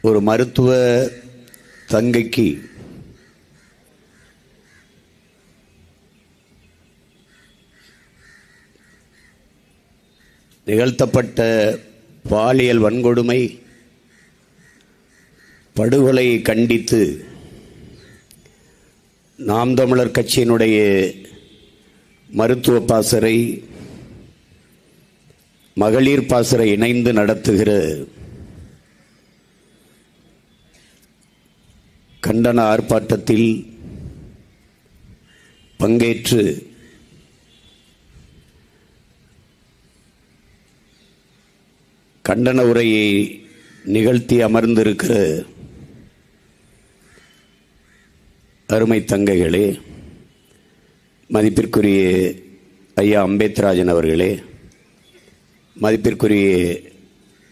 ஒரு மருத்துவ தங்கைக்கு நிகழ்த்தப்பட்ட பாலியல் வன்கொடுமை படுகொலையை கண்டித்து நாம் தமிழர் கட்சியினுடைய மருத்துவ பாசறை மகளிர் பாசறை இணைந்து நடத்துகிற கண்டன ஆர்ப்பாட்டத்தில் பங்கேற்று கண்டன உரையை நிகழ்த்தி அமர்ந்திருக்கிற அருமை தங்கைகளே, மதிப்பிற்குரிய ஐயா அம்பேத்ராஜன் அவர்களே, மதிப்பிற்குரிய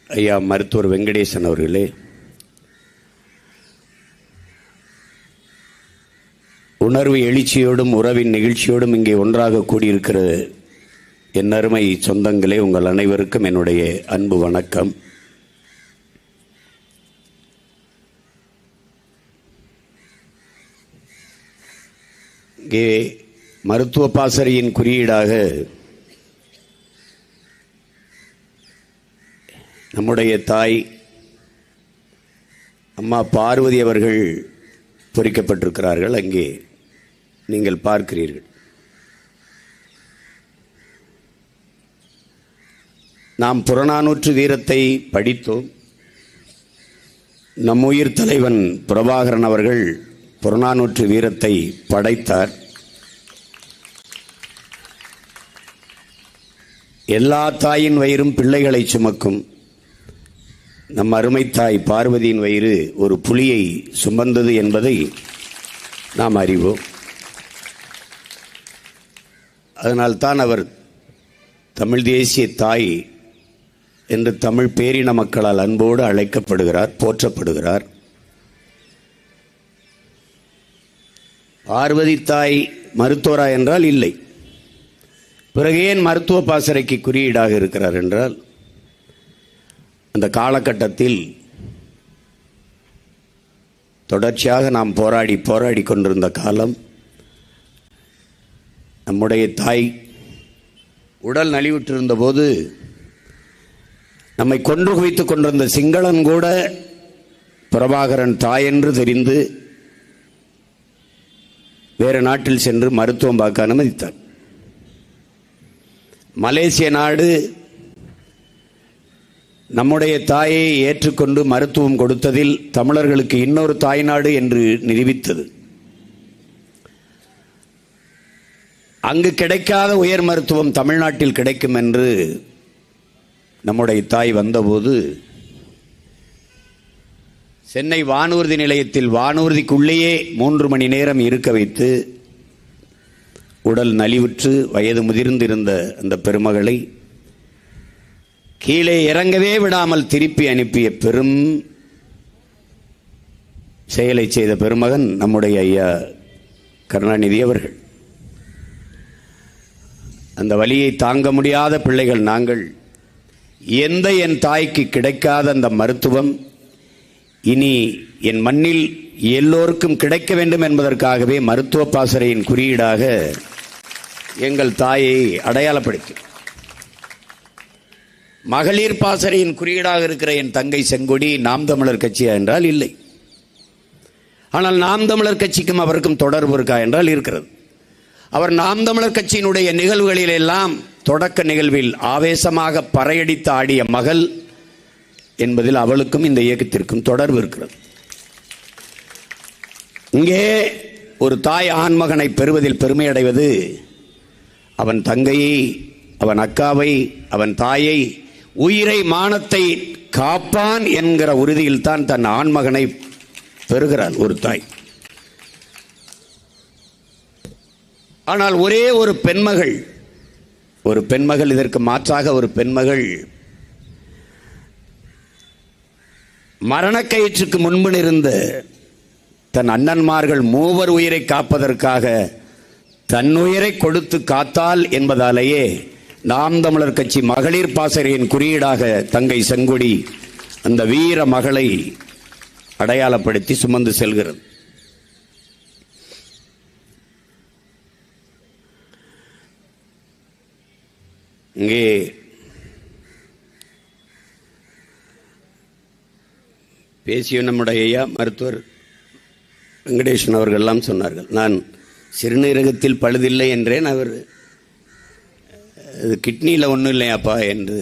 ஐயா மருத்துவர் வெங்கடேசன் அவர்களே, உணர்வு எழுச்சியோடும் உறவின் நிகழ்ச்சியோடும் இங்கே ஒன்றாக கூடியிருக்கிற என் அருமை சொந்தங்களே, உங்கள் அனைவருக்கும் என்னுடைய அன்பு வணக்கம். இங்கே மருத்துவ பாசறையின் குறியீடாக நம்முடைய தாய் அம்மா பார்வதி அவர்கள் பொறிக்கப்பட்டிருக்கிறார்கள். அங்கே நீங்கள் பார்க்கிறீர்கள். நாம் புறநானூற்று வீரத்தை படித்தோம். நம்முயிர் தலைவன் பிரபாகரன் அவர்கள் புறநானூற்று வீரத்தை படைத்தார். எல்லா தாயின் வயிறும் பிள்ளைகளை சுமக்கும். நம் அருமை தாய் பார்வதியின் வயிறு ஒரு புலியை சுமந்தது என்பதை நாம் அறிவோம். அதனால்தான் அவர் தமிழ் தேசிய தாய் என்று தமிழ் பேரின மக்களால் அன்போடு அழைக்கப்படுகிறார், போற்றப்படுகிறார். பார்வதி தாய் மருத்துவரா என்றால் இல்லை. பிறகு ஏன் மருத்துவ பாசறைக்கு குறியீடாக இருக்கிறார் என்றால், அந்த காலகட்டத்தில் தொடர்ச்சியாக நாம் போராடி கொண்டிருந்த காலம். நம்முடைய தாய் உடல் நலிவுற்றிருந்த போது நம்மை கொன்று குவித்துக் கொண்டிருந்த சிங்களன் கூட பிரபாகரன் தாய் என்று தெரிந்து வேறு நாட்டில் சென்று மருத்துவம் பார்க்க அனுமதித்தார். மலேசிய நாடு நம்முடைய தாயை ஏற்றுக்கொண்டு மருத்துவம் கொடுத்ததில் தமிழர்களுக்கு இன்னொரு தாய்நாடு என்று நிரூபித்தது. அங்கு கிடைக்காத உயர் மருத்துவம் தமிழ்நாட்டில் கிடைக்கும் என்று நம்முடைய தாய் வந்தபோது சென்னை வானூர்தி நிலையத்தில் வானூர்திக்குள்ளேயே 3 மணி நேரம் இருக்க வைத்து உடல் நலிவுற்று வயது முதிர்ந்திருந்த அந்த பெருமகளை கீழே இறங்கவே விடாமல் திருப்பி அனுப்பிய பெரும் செயலை செய்த பெருமகன் நம்முடைய ஐயா கருணாநிதி அவர்கள். அந்த வலியை தாங்க முடியாத பிள்ளைகள் நாங்கள். என் தாய்க்கு கிடைக்காத அந்த மருத்துவம் இனி என் மண்ணில் எல்லோருக்கும் கிடைக்க வேண்டும் என்பதற்காகவே மருத்துவ பாசறையின் குறியீடாக எங்கள் தாயை அடையாளப்படுத்தி, மகளிர் பாசறையின் குறியீடாக இருக்கிற என் தங்கை செங்கொடி நாம் தமிழர் கட்சியா என்றால் இல்லை. ஆனால் நாம் தமிழர் கட்சிக்கும் அவருக்கும் தொடர்பு இருக்கா என்றால் இருக்கிறது. அவர் நாம் தமிழர் கட்சியினுடைய நிகழ்வுகளில் எல்லாம் தொடக்க நிகழ்வில் ஆவேசமாக பறையடித்து ஆடிய மகள் என்பதில் அவளுக்கும் இந்த இயக்கத்திற்கும் தொடர்பு இருக்கிறது. இங்கே ஒரு தாய் ஆண்மகனை பெறுவதில் பெருமை அடைவது அவன் தங்கையை, அவன் அக்காவை, அவன் தாயை, உயிரை மானத்தை காப்பான் என்கிற உறுதியில் தான் தன் ஆண்மகனை பெறுகிறாள் ஒரு தாய். ஆனால் ஒரே ஒரு பெண்மகள் இதற்கு மாற்றாக ஒரு பெண்மகள் மரணக்கயிற்றுக்கு முன்பு இருந்த தன் அண்ணன்மார்கள் 3 உயிரை காப்பதற்காக தன்னுயிரை கொடுத்து காத்தால் என்பதாலேயே நாம் தமிழர் கட்சி மகளிர் பாசறையின் குறியீடாக தங்கை செங்கொடி அந்த வீர மகளை அடையாளப்படுத்தி சுமந்து செல்கிறது. இங்கே பேசிய நம்முடைய ஐயா மருத்துவர் வெங்கடேசன் அவர்கள் எல்லாம் சொன்னார்கள், நான் சிறுநீரகத்தில் பழுதில்லை என்றேன், அவர் கிட்னியில் ஒன்றும் இல்லையாப்பா என்று.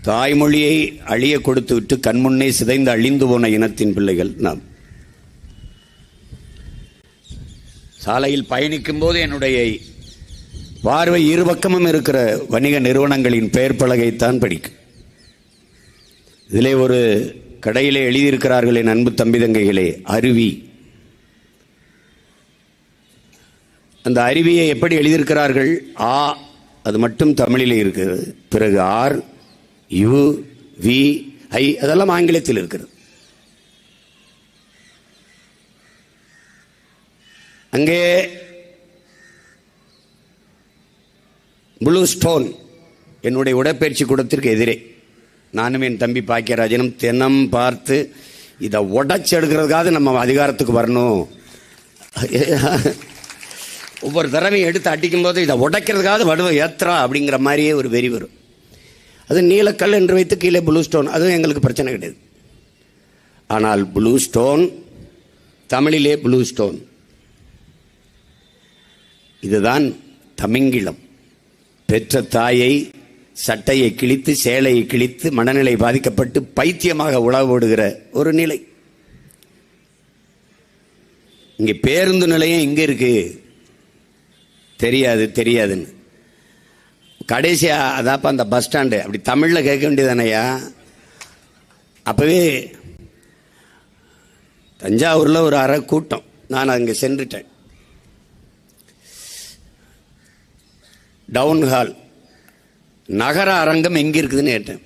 தாய்மொழியை அழிய கொடுத்து விட்டு கண்முன்னே சிதைந்து அழிந்து போன இனத்தின் பிள்ளைகள் நாம். சாலையில் பயணிக்கும் போது என்னுடைய பார்வை இருபக்கமும் இருக்கிற வணிக நிறுவனங்களின் பெயர் பலகைத்தான் படிக்கும். இதிலே ஒரு கடையிலே எழுதியிருக்கிறார்கள், என் அன்பு தம்பி தங்கைகளே, அருவி. அந்த அருவியை எப்படி எழுதியிருக்கிறார்கள்? ஆ, அது மட்டும் தமிழிலே இருக்கிறது. பிறகு ஆர், யு, வி, ஐ, அதெல்லாம் ஆங்கிலத்தில் இருக்கிறது. அங்கே ப்ளூ ஸ்டோன் என்னுடைய உடற்பயிற்சி கூடத்திற்கு எதிரே நானும் என் தம்பி பாக்கியராஜனும் தினம் பார்த்து இதை உடைச்சி எடுக்கிறதுக்காக நம்ம அதிகாரத்துக்கு வரணும். ஒவ்வொரு தடவையும் எடுத்து அடிக்கும்போது இதை உடைக்கிறதுக்காக வடுவை ஏத்துறா அப்படிங்கிற மாதிரியே ஒரு வெறி வரும். அது நீலக்கல் என்று வைத்து கீழே ப்ளூ ஸ்டோன், அதுவும் எங்களுக்கு பிரச்சனை கிடையாது. ஆனால் ப்ளூ ஸ்டோன் தமிழிலே ப்ளூ ஸ்டோன், இதுதான் தமிங்கிலம். பெற்ற தாயை சட்டையை கிழித்து சேலையை கிழித்து மனநிலை பாதிக்கப்பட்டு பைத்தியமாக உழவோடுகிற ஒரு நிலை. இங்கே பேருந்து நிலையம் இங்கே இருக்கு, தெரியாதுன்னு கடைசியா அதாப்பா அந்த பஸ் ஸ்டாண்டு அப்படி தமிழில் கேட்க வேண்டியதானையா. அப்பவே தஞ்சாவூரில் ஒரு அரை கூட்டம், நான் அங்கே சென்றுட்டேன். டவுன் ஹால் நகர அரங்கம் எங்கே இருக்குதுன்னு கேட்டேன்.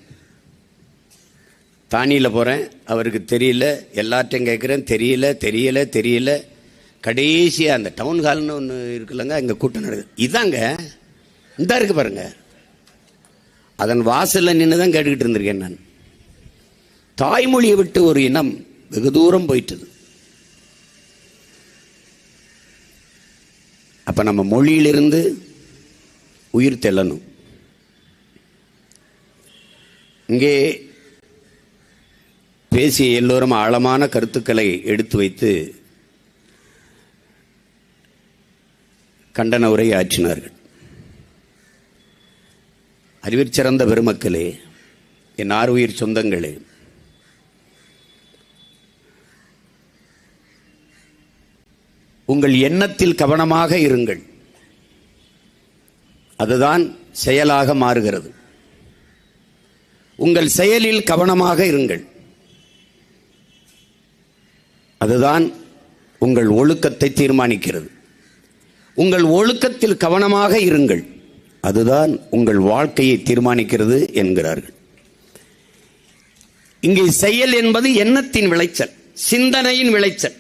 தானியில் போகிறேன், அவருக்கு தெரியல, எல்லார்ட்டையும் கேட்குறேன், தெரியல. கடைசியாக அந்த டவுன் ஹால்னு ஒன்று இருக்குல்லங்க, அங்கே கூட்டம் நடக்குது. இதாங்க இந்த இருக்கு பாருங்க, அதன் வாசலில் நின்று தான் கேட்டுக்கிட்டு இருந்திருக்கேன் நான். தாய்மொழியை விட்டு ஒரு இனம் வெகு தூரம் போயிட்டது. அப்போ நம்ம மொழியிலிருந்து உயிர் தெள்ளணும். இங்கே பேசிய எல்லோரும் ஆழமான கருத்துக்களை எடுத்து வைத்து கண்டன உரை ஆற்றினார்கள். அறிவிற் சிறந்த பெருமக்களே, என் ஆறுயிர் சொந்தங்களே, உங்கள் எண்ணத்தில் கவனமாக இருங்கள். அதுதான் செயலாக மாறுகிறது. உங்கள் செயலில் கவனமாக இருங்கள். அதுதான் உங்கள் ஒழுக்கத்தை தீர்மானிக்கிறது. உங்கள் ஒழுக்கத்தில் கவனமாக இருங்கள், அதுதான் உங்கள் வாழ்க்கையை தீர்மானிக்கிறது என்கிறார்கள். இங்கே செயல் என்பது எண்ணத்தின் விளைச்சல், சிந்தனையின் விளைச்சல்.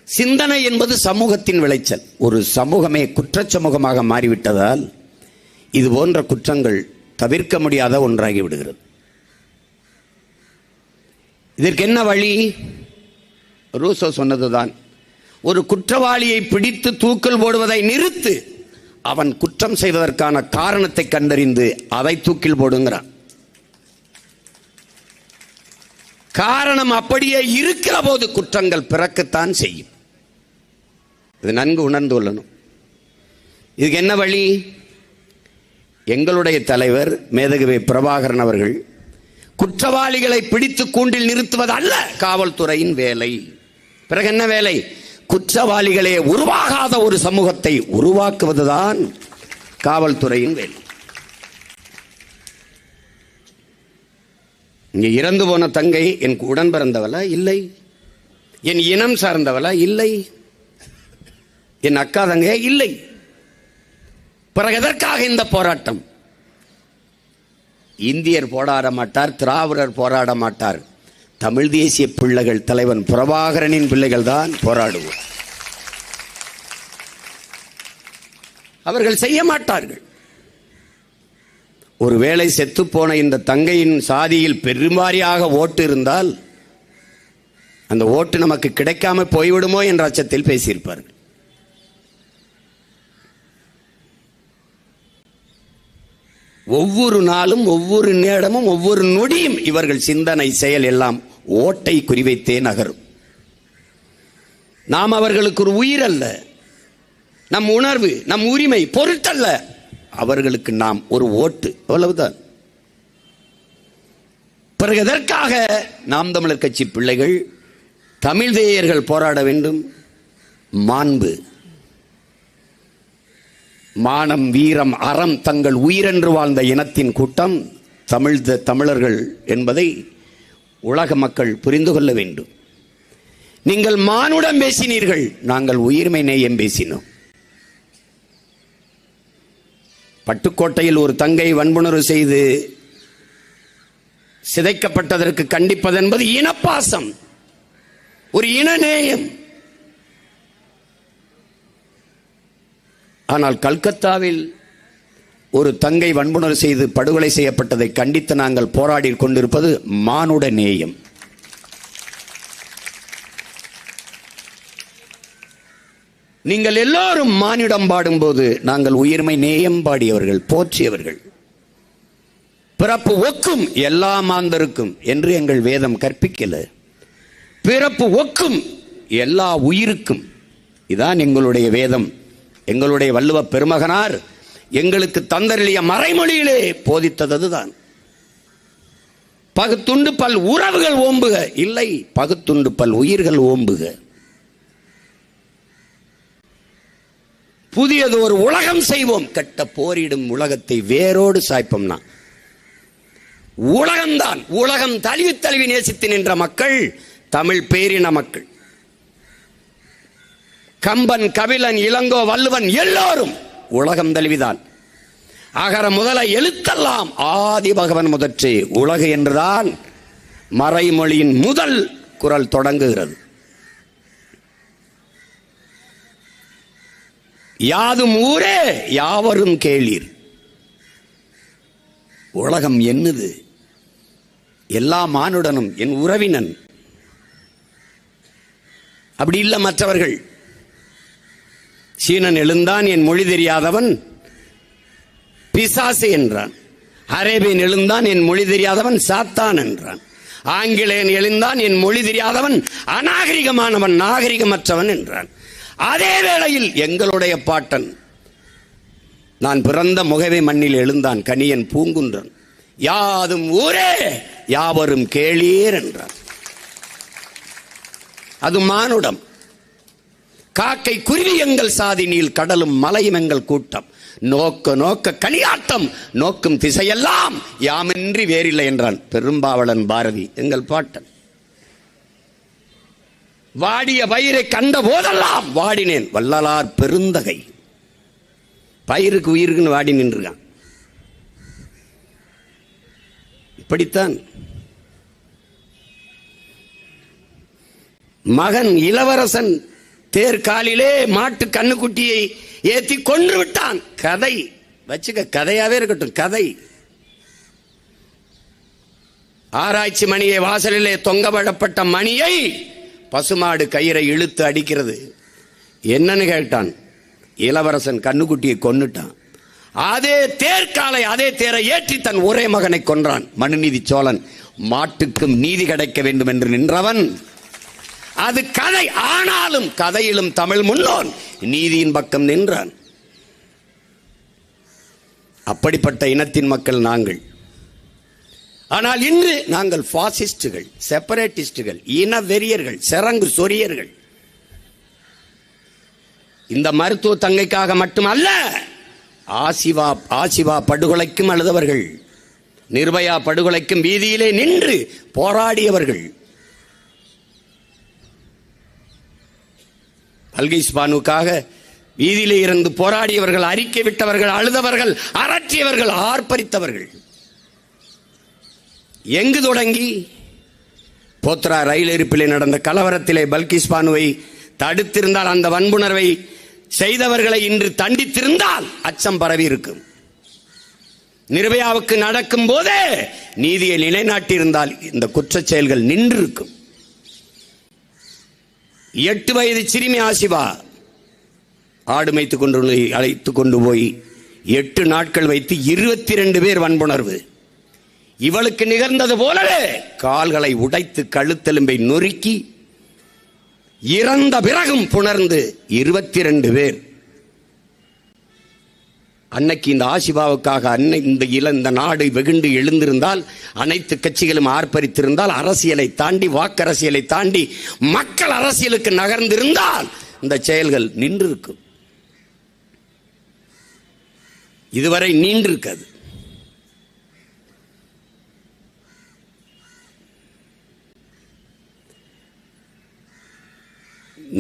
சிந்தனை என்பது சமூகத்தின் விளைச்சல். ஒரு சமூகமே குற்றச் சமூகமாக மாறிவிட்டதால் இது போன்ற குற்றங்கள் தவிர்க்க முடியாத ஒன்றாகி விடுகிறது. இதற்கு என்ன வழி? ரூசோ சொன்னதுதான், ஒரு குற்றவாளியை பிடித்து தூக்கில் போடுவதை நிறுத்து, அவன் குற்றம் செய்வதற்கான காரணத்தை கண்டறிந்து அதை தூக்கில் போடுங்கிறான். காரணம் அப்படியே இருக்கிற போது குற்றங்கள் பிறக்கத்தான் செய்யும். இது நன்கு உணர்ந்து கொள்ளணும். இதுக்கு என்ன வழி? எங்களுடைய தலைவர் மேதகவி பிரபாகரன் அவர்கள் குற்றவாளிகளை பிடித்து கூண்டில் நிறுத்துவது அல்ல காவல்துறையின் வேலை. பிறகு என்ன வேலை? குற்றவாளிகளே உருவாகாத ஒரு சமூகத்தை உருவாக்குவதுதான் காவல்துறையின் வேலை. இங்கே இறந்து போன தங்கை என் உடன் பிறந்தவளா? இல்லை. என் இனம் சார்ந்தவளா? இல்லை. என் அக்கா தங்கையா? இல்லை. பிறகு எதற்காக இந்த போராட்டம்? இந்தியர் போராட மாட்டார், திராவிடர் போராட மாட்டார், தமிழ் தேசிய பிள்ளைகள் தலைவன் பிரபாகரனின் பிள்ளைகள் தான் போராடுவோம். அவர்கள் செய்ய மாட்டார்கள். ஒருவேளை செத்துப்போன இந்த தங்கையின் சாதியில் பெரும்பாரியாக ஓட்டு இருந்தால் அந்த ஓட்டு நமக்கு கிடைக்காம போய்விடுமோ என்ற அச்சத்தில் பேசியிருப்பார்கள். ஒவ்வொரு நாளும், ஒவ்வொரு நேரமும், ஒவ்வொரு நொடியும் இவர்கள் சிந்தனை, செயல் எல்லாம் ஓட்டை குறிவைத்தே நகரும். நாம் அவர்களுக்கு ஒரு உயிர் அல்ல, நம் உணர்வு, நம் உரிமை பொருட்டல்ல. அவர்களுக்கு நாம் ஒரு ஓட்டு, அவ்வளவுதான். பிறகு எதற்காக நாம் தமிழர் கட்சி பிள்ளைகள், தமிழ் தேயர்கள் போராட வேண்டும்? மாண்பு, மானம், வீரம், அறம் தங்கள் உயிரென்று வாழ்ந்த இனத்தின் கூட்டம் தமிழர்கள் என்பதை உலக மக்கள் புரிந்து கொள்ள வேண்டும். நீங்கள் மானுடம் பேசினீர்கள், நாங்கள் உயிர்மை நேயம் பேசினோம். பட்டுக்கோட்டையில் ஒரு தங்கை வன்புணர்வு செய்து சிதைக்கப்பட்டதற்கு கண்டிப்பது என்பது இனப்பாசம், ஒரு இனநேயம். ஆனால் கல்கத்தாவில் ஒரு தங்கை வன்புணர்வு செய்து படுகொலை செய்யப்பட்டதை கண்டித்து நாங்கள் போராடி கொண்டிருப்பது மானுட நேயம். நீங்கள் எல்லோரும் மானிடம் பாடும்போது நாங்கள் உயிர்மை நேயம் பாடியவர்கள், போற்றியவர்கள். பிறப்பு ஒக்கும் எல்லா மாந்தருக்கும் என்று எங்கள் வேதம் கற்பிக்கல. பிறப்பு ஒக்கும் எல்லா உயிருக்கும், இதான் எங்களுடைய வேதம். எங்களுடைய வள்ளுவ பெருமகனார் எங்களுக்கு தந்தருளிய மறைமொழியிலே போதித்ததுதான். பகுத்துண்டு பல் உறவுகள் ஓம்புக, இல்லை, பகுத்துண்டு பல் உயிர்கள் ஓம்புக. புதியது ஒரு உலகம் செய்வோம், கெட்ட போரிடும் உலகத்தை வேரோடு சாய்ப்போம்னா உலகம்தான். உலகம் தழுவி தழுவி நேசித்து நின்ற மக்கள் தமிழ் பேரின மக்கள். கம்பன், கபிலன், இளங்கோ, வள்ளுவன் எல்லோரும் உலகம் தழுவிதான். அகர முதல எழுத்தெல்லாம் ஆதி பகவன் முதற்றே உலகு என்றுதான் மறைமொழியின் முதல் குரல் தொடங்குகிறது. யாதும் ஊரே யாவரும் கேளீர். உலகம் என்னது? எல்லா மானுடனும் என் உறவினன். அப்படி இல்லை மற்றவர்கள். சீனன் எழுந்தான், என் மொழி தெரியாதவன் பிசாசு என்றான். அரேபியன் எழுந்தான், என் மொழி தெரியாதவன் சாத்தான் என்றான். ஆங்கிலேயன் எழுந்தான், என் மொழி தெரியாதவன் அநாகரிகமானவன், நாகரிகமற்றவன் என்றான். அதே வேளையில் எங்களுடைய பாட்டன் நான் பிறந்த முகவை மண்ணில் எழுந்தான், கனியன் பூங்குன்றன். யாதும் ஊரே யாவரும் கேளீர் என்றான். அது மானுடம். காக்கை குருவி எங்கள் சாதி, நீல் கடலும் மலையும் எங்கள் கூட்டம். நோக்க நோக்க களியாட்டம், நோக்கும் திசையெல்லாம் யாமின்றி வேறில்லை என்றான் பெரும்பாவளன் பாரதி, எங்கள் பாட்டன். வாடிய பயிரை கண்ட போதெல்லாம் வாடினேன் வள்ளலார் பெருந்தகை. பயிருக்கு உயிருக்குன்னு வாடி நின்றுகான். இப்படித்தான் மகன் இளவரசன் தேர்காலிலே மாட்டு கண்ணுக்குட்டியை ஏத்தி கொன்று விட்டான். கதை வச்சுக்க, கதையாவே இருக்கட்டும், கதை. ஆராய்ச்சி மணியை வாசலிலே தொங்கவிடப்பட்ட மணியை பசுமாடு கயிறை இழுத்து அடிக்கிறது. என்னன்னு கேட்டான். இளவரசன் கண்ணுக்குட்டியை கொன்னுட்டான். அதே தேர்காலை, அதே தேரை ஏற்றி தன் ஒரே மகனை கொன்றான் மனுநீதி சோழன். மாட்டுக்கும் நீதி கிடைக்க வேண்டும் என்று நின்றவன். அது கதை. ஆனாலும் கதையிலும் தமிழ் முன்னோன் நீதியின் பக்கம் நின்றான். அப்படிப்பட்ட இனத்தின் மக்கள் நாங்கள். ஆனால் இன்று நாங்கள் பாசிஸ்டுகள், செப்பரேட்டிஸ்டுகள், இன வெறியர்கள், செரங்கு சொரியர்கள். இந்த மருத்துவ தங்கைக்காக மட்டுமல்ல, ஆசிவா படுகொலைக்கும் அழுதவர்கள், நிர்பயா படுகொலைக்கும் வீதியிலே நின்று போராடியவர்கள், பல்கிஸ் பானுக்காக வீதியிலே இருந்து போராடியவர்கள், அறிக்கை விட்டவர்கள், அழுதவர்கள், அரற்றியவர்கள், ஆர்ப்பரித்தவர்கள். எங்கு தொடங்கி? போத்ரா ரயில் இருப்பிலே நடந்த கலவரத்திலே பல்கிஸ் பானுவை தடுத்திருந்தால், அந்த வன்புணர்வை செய்தவர்களை இன்று தண்டித்திருந்தால் அச்சம் பரவி இருக்கும். நிர்பயாவுக்கு நடக்கும் போதே நீதியை நிலைநாட்டியிருந்தால் இந்த குற்றச் செயல்கள் நின்றிருக்கும். 8 வயது சிறுமி ஆசிபா ஆடு மேய்த்து கொண்டு அழைத்து கொண்டு போய் 8 நாட்கள் வைத்து 22 பேர் வன்புணர்வு. இவளுக்கு நிகழ்ந்தது போலவே கால்களை உடைத்து கழுத்தெலும்பை நொறுக்கி இறந்த பிறகும் புணர்ந்து 22 பேர். அன்னைக்கு இந்த ஆசிபாவுக்காக இந்த நாடு வெகுண்டு எழுந்திருந்தால், அனைத்து கட்சிகளும் ஆர்ப்பரித்திருந்தால், அரசியலை தாண்டி வாக்கரசியலை தாண்டி மக்கள் அரசியலுக்கு நகர்ந்திருந்தால் இந்த செயல்கள் நின்றிருக்கும். இதுவரை நீண்டிருக்காது.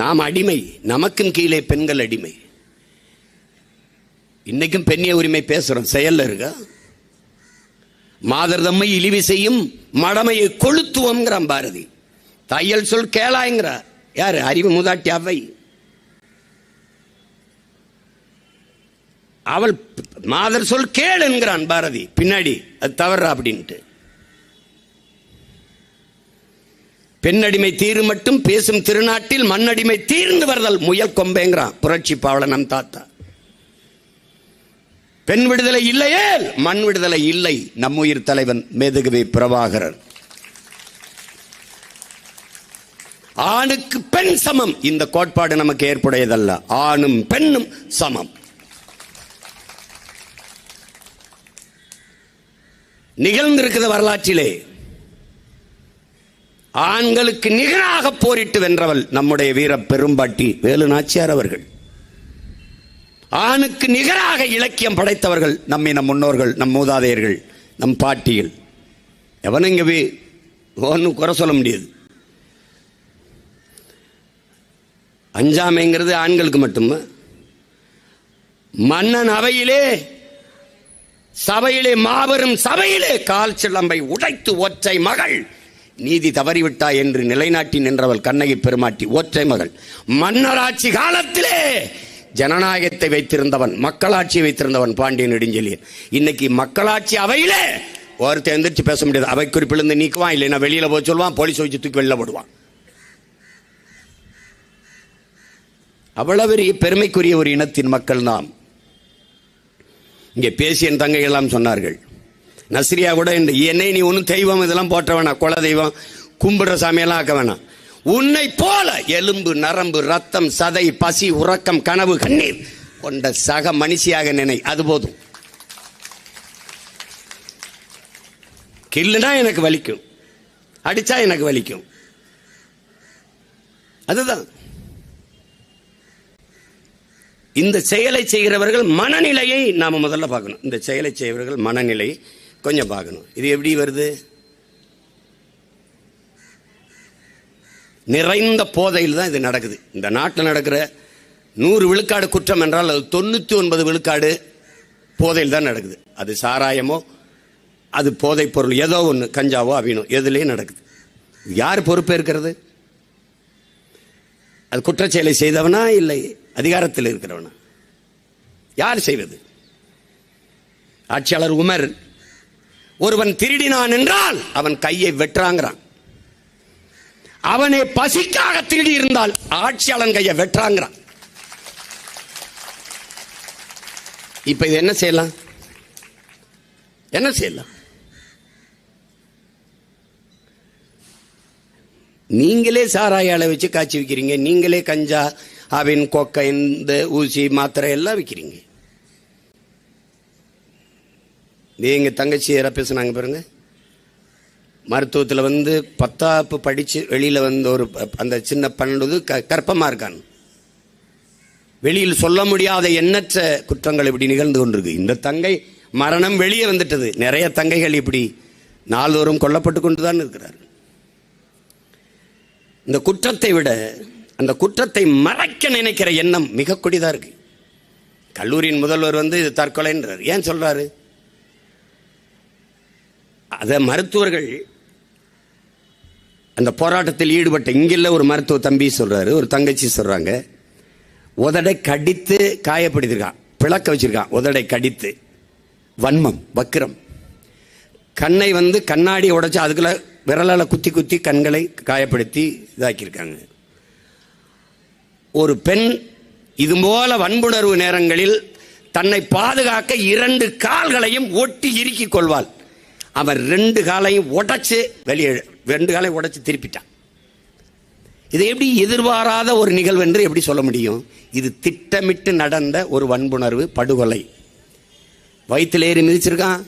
நாம் அடிமை, நமக்கும் கீழே பெண்கள் அடிமை. இன்னைக்கும் பெண்ணிய உரிமை பேசுறோம், செயல்ல இருக்க. மாதர் தம்மை இழிவு செய்யும் மடமையை கொளுத்துவோம்ங்கிறான் பாரதி. தையல் சொல் கேளாய்ங்கிற யாரு? அறிவு மூதாட்டி அவை. அவள் மாதர் சொல் கேள் என்கிறான் பாரதி. பின்னாடி அது தவறா அப்படின்ட்டு. பெண்ணடிமை தீரு மட்டும் பேசும் திருநாட்டில் மண்ணடிமை தீர்ந்து வருதல் முயல் கொம்பேங்கிறான் புரட்சி பாவலன் நம் தாத்தா. பெண் விடுதலை இல்லையே மண் விடுதலை இல்லை. நம்முயிர் தலைவன் மேதகவி பிரபாகரன். ஆணுக்கு பெண் சமம் இந்த கோட்பாடு நமக்கு ஏற்புடையதல்ல. ஆணும் பெண்ணும் சமம். நிகழ்ந்திருக்கிற வரலாற்றிலே ஆண்களுக்கு நிகராக போரிட்டு வென்றவள் நம்முடைய வீர பெரும்பாட்டி வேலு நாச்சியார் அவர்கள். ஆணுக்கு நிகராக இலக்கியம் படைத்தவர்கள் நம் முன்னோர்கள், நம் மூதாதையர்கள், நம் பாட்டிகள். எவனும் இங்க ஒன்னும் குறை சொல்ல முடியாது. அஞ்சாமைங்கிறது ஆண்களுக்கு மட்டுமா? மன்னன் அவையிலே, சபையிலே, மாபெரும் சபையிலே கால் சிலம்பை உடைத்து ஒற்றை மகள் நீதி தவறிவிட்டாய் என்று நிலைநாட்டி நின்றவள் கண்ணகி பெருமாட்டி. ஒற்றை மகள். மன்னராட்சி காலத்திலே ஜனநாயகத்தை வைத்திருந்தவன், மக்களாட்சியை வைத்திருந்தவன் பாண்டியன் நெடுஞ்செழியன். இன்னைக்கு மக்களாட்சி அவையிலே ஒருத்தர் எந்திரிச்சு பேச முடியாது. அவை குறிப்பிலிருந்து நீக்குவான், இல்லைன்னா வெளியில போய் சொல்லுவான், போலீஸ் வச்சு தூக்கி வெளில போடுவான். அவ்வளவு பெருமைக்குரிய ஒரு இனத்தின் மக்கள் நாம். இங்கே பேசிய என் தங்கை எல்லாம் சொன்னார்கள். நஸ்ரியா கூட என்னை நீ ஒன்னும் தெய்வம் இதெல்லாம் போட்ட வேணாம், குல தெய்வம் கும்பிடுற சாமியெல்லாம் ஆக்க வேணாம். உன்னை போல எலும்பு நரம்பு ரத்தம் சதை பசி உறக்கம் கனவு கண்ணீர் கொண்ட சக மனுஷியாக நினை, அது போதும். கில்லுனா எனக்கு வலிக்கும், அடிச்சா எனக்கு வலிக்கும், அதுதான். இந்த செயலை செய்கிறவர்கள் மனநிலையை நாம முதல்ல பார்க்கணும். இந்த செயலை செய்கிறவர்கள் மனநிலையை கொஞ்சம் பார்க்கணும். இது எப்படி வருது? நிறைந்த போதையில் தான் இது நடக்குது. இந்த நாட்டில் நடக்கிற 100 விழுக்காடு குற்றம் என்றால் அது 99 விழுக்காடு போதையில் தான் நடக்குது. அது சாராயமோ, அது போதைப் பொருள் ஏதோ ஒன்று, கஞ்சாவோ அவினோ, எதுலேயும் நடக்குது. யார் பொறுப்பேற்கிறது? அது குற்றச்செயலை செய்தவனா இல்லை அதிகாரத்தில் இருக்கிறவனா? யார் செய்வது? ஆட்சியாளர் உமர் ஒருவன் திருடினான் என்றால் அவன் கையை வெட்டுறாங்கிறான். அவனை பசிக்காக திருடி இருந்தால் ஆட்சியாளன் கையை வெட்டுறாங்கிறான். இப்ப இது என்ன செய்யலாம்? என்ன செய்யலாம்? நீங்களே சாராய ஆளை வச்சு காய்ச்சி விற்கிறீங்க, நீங்களே கஞ்சா அவின் கொக்கை இந்த ஊசி மாத்திரை எல்லாம் விற்கிறீங்க. எங்க தங்கச்சி யாராவது பேசுனாங்க பாருங்க, மருத்துவத்தில் 10ஆப்பு படிச்சு வெளியில ஒரு அந்த சின்ன 12 கர்ப்பமா இருக்கான். வெளியில் சொல்ல முடியாத எண்ணற்ற குற்றங்கள் இப்படி நிகழ்ந்து கொண்டிருக்கு. இந்த தங்கை மரணம் வெளியே வந்துட்டது. நிறைய தங்கைகள் இப்படி நாள்தோறும் கொல்லப்பட்டு கொண்டுதான் இருக்கிறார். இந்த குற்றத்தை விட அந்த குற்றத்தை மறைக்க நினைக்கிற எண்ணம் மிக கொடிதா இருக்கு. கல்லூரியின் முதல்வர் இது தற்கொலைன்றார். ஏன் சொல்றாரு? அத மருத்துவர்கள் அந்த போராட்டத்தில் ஈடுபட்ட இங்கில்ல ஒரு மருத்துவ தம்பி சொல்றாரு, ஒரு தங்கச்சி சொல்றாங்க, உதடை கடித்து காயப்படுத்திருக்கான், பிளக்க வச்சிருக்கான் உதடை கடித்து. வன்மம், வக்கிரம். கண்ணை கண்ணாடி உடைச்சு அதுக்குள்ள விரலால் குத்தி குத்தி கண்களை காயப்படுத்தி இதாக்கியிருக்காங்க. ஒரு பெண் இது போல வன்புணர்வு நேரங்களில் தன்னை பாதுகாக்க 2 கால்களையும் ஒட்டி இறுக்கிக் கொள்வாள். அவன் 2 காலையும் உடைச்சு வெளியே 2 காலையும் உடைச்சு திருப்பிட்டான். இது எப்படி எதிர்பாராத ஒரு நிகழ்வு என்று எப்படி சொல்ல முடியும்? இது திட்டமிட்டு நடந்த ஒரு வன்புணர்வு படுகொலை. வயிற்றுல ஏறி மிதிச்சிருக்கான்,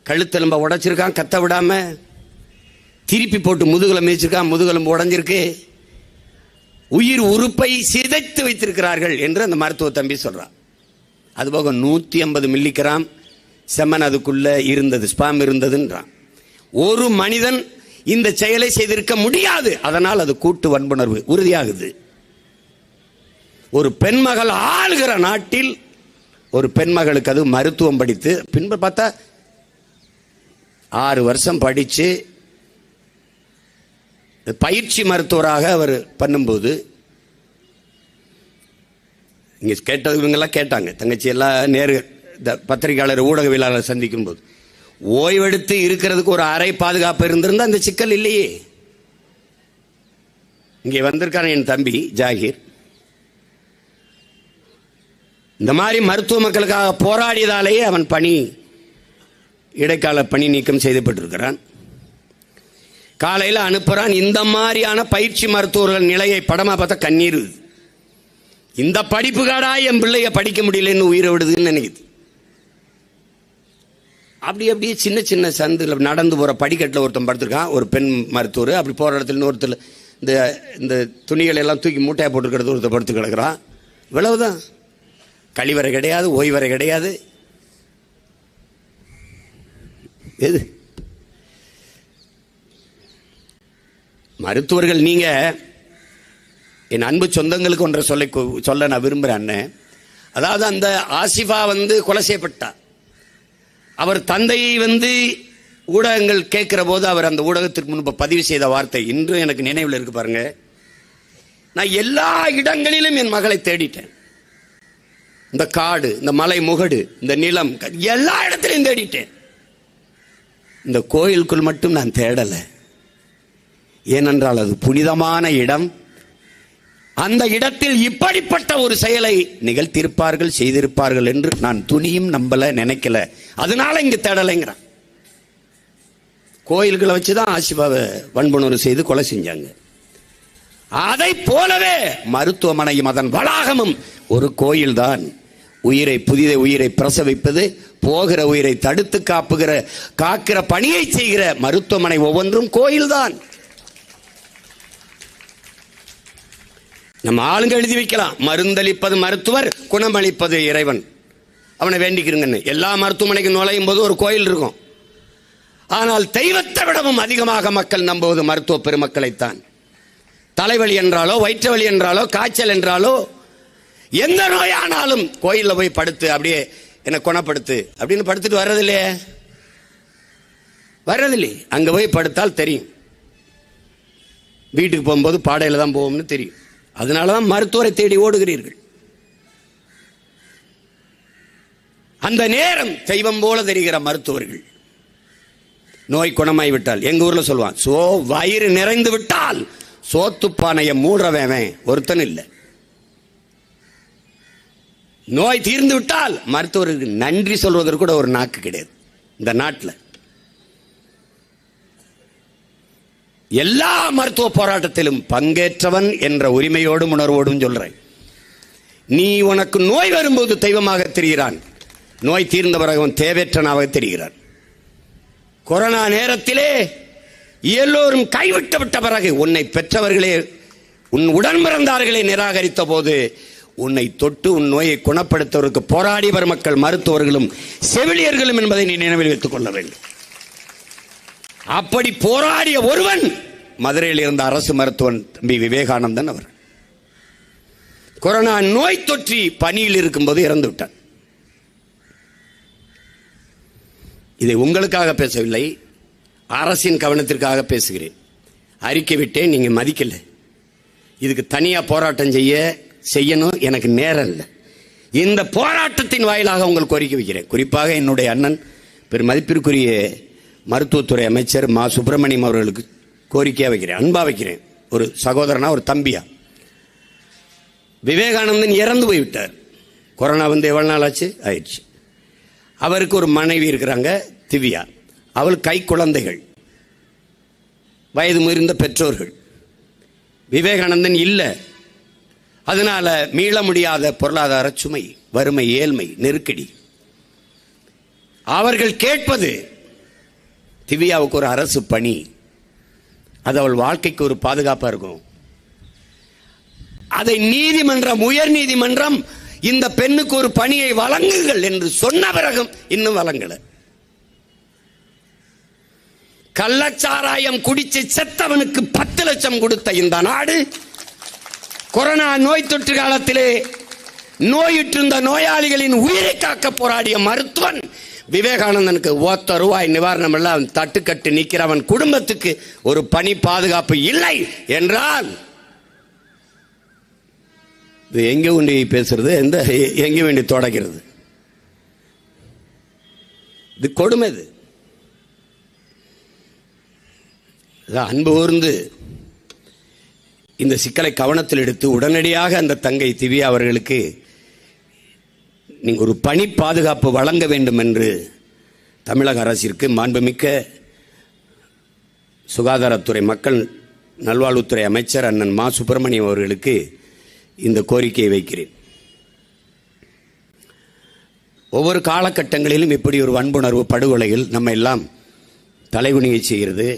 கழுத்தெலும்ப உடைச்சிருக்கான், கத்த விடாம திருப்பி போட்டு முதுகுல மிதிச்சிருக்கான், முதுகெலும்பு உடைஞ்சிருக்கு, உயிர் உறுப்பை சிதைத்து வைத்திருக்கிறார்கள் என்று அந்த மருத்துவ தம்பி சொல்றான். அதுபோக 150 மில்லிகிராம் செமன் அதுக்குள்ள இருந்தது, ஸ்பாம் இருந்ததுன்றான். ஒரு மனிதன் இந்த செயலை செய்திருக்க முடியாது. அதனால் அது கூட்டு வன்புணர்வு உறுதியாகுது. ஒரு பெண்மகள் ஆளுகிற நாட்டில் ஒரு பெண்மகளுக்கு அது மருத்துவம் படித்து பின்பு பார்த்தா 6 வருஷம் படித்து பயிற்சி மருத்துவராக அவர் பண்ணும்போது இங்கே கேட்டது இவங்கெல்லாம் கேட்டாங்க. தங்கச்சி எல்லாம் நேரு பத்திரிகையாளர் ஊடகவியலாளர் சந்திக்கும் போது ஓய்வெடுத்து இருக்கிறதுக்கு ஒரு அறை பாதுகாப்பு இருந்திருந்தா அந்த சிக்கல் இல்லையே. இங்கே வந்திருக்கான என் தம்பி ஜாகிர் இந்த மாதிரி மருத்துவ மக்களுக்காக போராடியதாலேயே அவன் பணி இடைக்கால பணி நீக்கம் செய்யப்பட்டிருக்கிறான். காலையில் அனுப்புறான். இந்த மாதிரியான பயிற்சி மருத்துவர்கள் நிலையை படமா பார்த்தா கண்ணீர். இந்த படிப்புக்காடா என் பிள்ளைய படிக்க முடியலன்னு உயிரை விடுதுன்னு நினைக்குது. அப்படியே சின்ன சின்ன சந்தில் நடந்து போகிற படிக்கட்டில் ஒருத்தன் படுத்திருக்கான், ஒரு பெண் மருத்துவர். அப்படி போகிற இடத்துல ஒருத்தர் இந்த துணிகளை எல்லாம் தூக்கி மூட்டையாக போட்டுக்கிறது ஒருத்தர் படுத்து கிடக்கிறான். இவ்வளவுதான். கழிவறை கிடையாது, ஓய்வறை கிடையாது. எது மருத்துவர்கள்? நீங்க என் அன்பு சொந்தங்களுக்கு ஒன்றை சொல்ல நான் விரும்புகிறேன் அண்ணன். அதாவது அந்த ஆசிஃபா கொலை செய்யப்பட்டார். அவர் தந்தையை ஊடகங்கள் கேட்கிற போது அவர் அந்த ஊடகத்திற்கு முன்பு பதிவு செய்த வார்த்தை இன்றும் எனக்கு நினைவில் இருக்கு பாருங்க. நான் எல்லா இடங்களிலும் என் மகளை தேடிட்டேன். இந்த காடு, இந்த மலை முகடு, இந்த நிலம், எல்லா இடத்திலையும் தேடிட்டேன். இந்த கோயிலுக்குள் மட்டும் நான் தேடலை. ஏனென்றால் அது புனிதமான இடம். அந்த இடத்தில் இப்படிப்பட்ட ஒரு செயலை நிகழ்த்தியிருப்பார்கள், செய்திருப்பார்கள் என்று நான் துணியும் நம்பல, நினைக்கல. அதனால இங்க தேடலைங்கிறான். கோயில்களை வச்சுதான் ஆசிஃபாவை வன்புணர்வு செய்து கொலை செஞ்சாங்க. அதை போலவே மருத்துவமனையும் அதன் வளாகமும் ஒரு கோயில்தான். புதிய உயிரை பிரசவிப்பது, போகிற உயிரை தடுத்து காக்கிற பணியை செய்கிற மருத்துவமனை ஒவ்வொன்றும் கோயில்தான். நம்ம ஆளுங்க எழுதி வைக்கலாம், மருந்தளிப்பது மருத்துவர், குணமளிப்பது இறைவன். அவனை வேண்டிக்கிறங்கன்னு. எல்லா மருத்துவமனைக்கும் நுழையும் போது ஒரு கோயில் இருக்கும். ஆனால் தெய்வத்தை விடவும் அதிகமாக மக்கள் நம்புவது மருத்துவ பெருமக்களைத்தான். தலைவலி என்றாலோ, வயிற்று வலி என்றாலோ, காய்ச்சல் என்றாலோ, எந்த நோயானாலும் கோயிலில் போய் படுத்து அப்படியே என்னை குணப்படுத்து அப்படின்னு படுத்துட்டு வர்றதில்லை. அங்க போய் படுத்தால் தெரியும். வீட்டுக்கு போகும்போது பாடையில தான் போவோம்னு தெரியும். அதனாலதான் மருத்துவரை தேடி ஓடுகிறீர்கள். அந்த நேரம் தெய்வம் போல தெரிகிற மருத்துவர்கள். நோய் குணமாய் விட்டால், எங்க ஊர்ல சொல்லுவான், வயிறு நிறைந்து விட்டால் சோத்துப்பானைய மூடுறவன் ஒருத்தன் இல்லை. நோய் தீர்ந்து விட்டால் மருத்துவருக்கு நன்றி சொல்வதற்கு கூட ஒரு நாக்கு கிடையாது இந்த நாட்டில். எல்லா மருத்துவ போராட்டத்திலும் பங்கேற்றவன் என்ற உரிமையோடும் உணர்வோடும் சொல்றேன். நீ உனக்கு நோய் வரும்போது தெய்வமாக தெரிகிறான், நோய் தீர்ந்த பிறகு அவன் தேவையற்றனாக தெரிகிறான். கொரோனா நேரத்திலே எல்லோரும் கைவிட்டு விட்ட பிறகு உன்னை பெற்றவர்களே, உன் உடன் பிறந்தார்களே நிராகரித்த போது உன்னை தொட்டு உன் நோயை குணப்படுத்துவதற்கு போராடி வரும் மக்கள் மருத்துவர்களும் செவிலியர்களும் என்பதை நீ நினைவில் வைத்துக் கொள்ள வேண்டும். அப்படி போராடிய ஒருவன் மதுரையில் இருந்த அரசு மருத்துவன் தம்பி விவேகானந்தன். அவர் கொரோனா நோய் தொற்றி பணியில் இருக்கும்போது இறந்து விட்டார். இதை உங்களுக்காக பேசவில்லை, அரசின் கவனத்திற்காக பேசுகிறேன். அறிக்கை விட்டேன், நீங்க மதிக்கல. இதுக்கு தனியா போராட்டம் செய்யணும், எனக்கு நேரம் இல்லை. இந்த போராட்டத்தின் வாயிலாக உங்கள் கோரிக்கை வைக்கிறேன். குறிப்பாக என்னுடைய அண்ணன் மதிப்பிற்குரிய மருத்துவத்துறை அமைச்சர் மா சுப்பிரமணியம் அவர்களுக்கு கோரிக்கையாக வைக்கிறேன், அன்பா வைக்கிறேன். ஒரு சகோதரனா, ஒரு தம்பியா. விவேகானந்தன் இறந்து போய்விட்டார். கொரோனா வந்து எவ்வளவு நாள் ஆயிடுச்சு. அவருக்கு ஒரு மனைவி இருக்கிறாங்க, திவ்யா. அவள் கை குழந்தைகள், வயது முதிர்ந்த பெற்றோர்கள். விவேகானந்தன் இல்லை. அதனால மீள முடியாத பொருளாதார சுமை, வறுமை, ஏழ்மை, நெருக்கடி. அவர்கள் கேட்பது திவ்யாவுக்கு ஒரு அரசு பணி, அது அவள் வாழ்க்கைக்கு ஒரு பாதுகாப்பாக இருக்கும். அதை நீதிமன்றம், உயர் நீதிமன்றம் இந்த பெண்ணுக்கு ஒரு பணியை வழங்குங்கள் என்று சொன்ன பிறகும் இன்னும் வழங்கல. கள்ளச்சாராயம் குடிச்சு செத்தவனுக்கு 10 லட்சம் கொடுத்த இந்த நாடு, கொரோனா நோய் தொற்று காலத்திலே நோயுற்றிருந்த நோயாளிகளின் உயிரை காக்க போராடிய மருத்துவன் விவேகானந்தனுக்கு ₹1 நிவாரணம் எல்லாம் தட்டுக்கட்டு நிற்கிறவன் குடும்பத்துக்கு ஒரு பணி பாதுகாப்பு இல்லை என்றால் இது எங்கே வேண்டி பேசுறது, எங்கே வேண்டி தொடக்கிறது? இது கொடுமை. இது அன்பு கூர்ந்து இந்த சிக்கலை கவனத்தில் எடுத்து உடனடியாக அந்த தங்கை திவ்யா அவர்களுக்கு நீங்கள் ஒரு பணி பாதுகாப்பு வழங்க வேண்டும் என்று தமிழக அரசிற்கு மாண்புமிக்க சுகாதாரத்துறை மக்கள் நல்வாழ்வுத்துறை அமைச்சர் அண்ணன் மா சுப்பிரமணியம் அவர்களுக்கு இந்த கோரிக்கையை வைக்கிறேன். ஒவ்வொரு காலகட்டங்களிலும் இப்படி ஒரு வன்புணர்வு படுகொலைகள் நம்ம எல்லாம் தலைகுனியை செய்கிறது,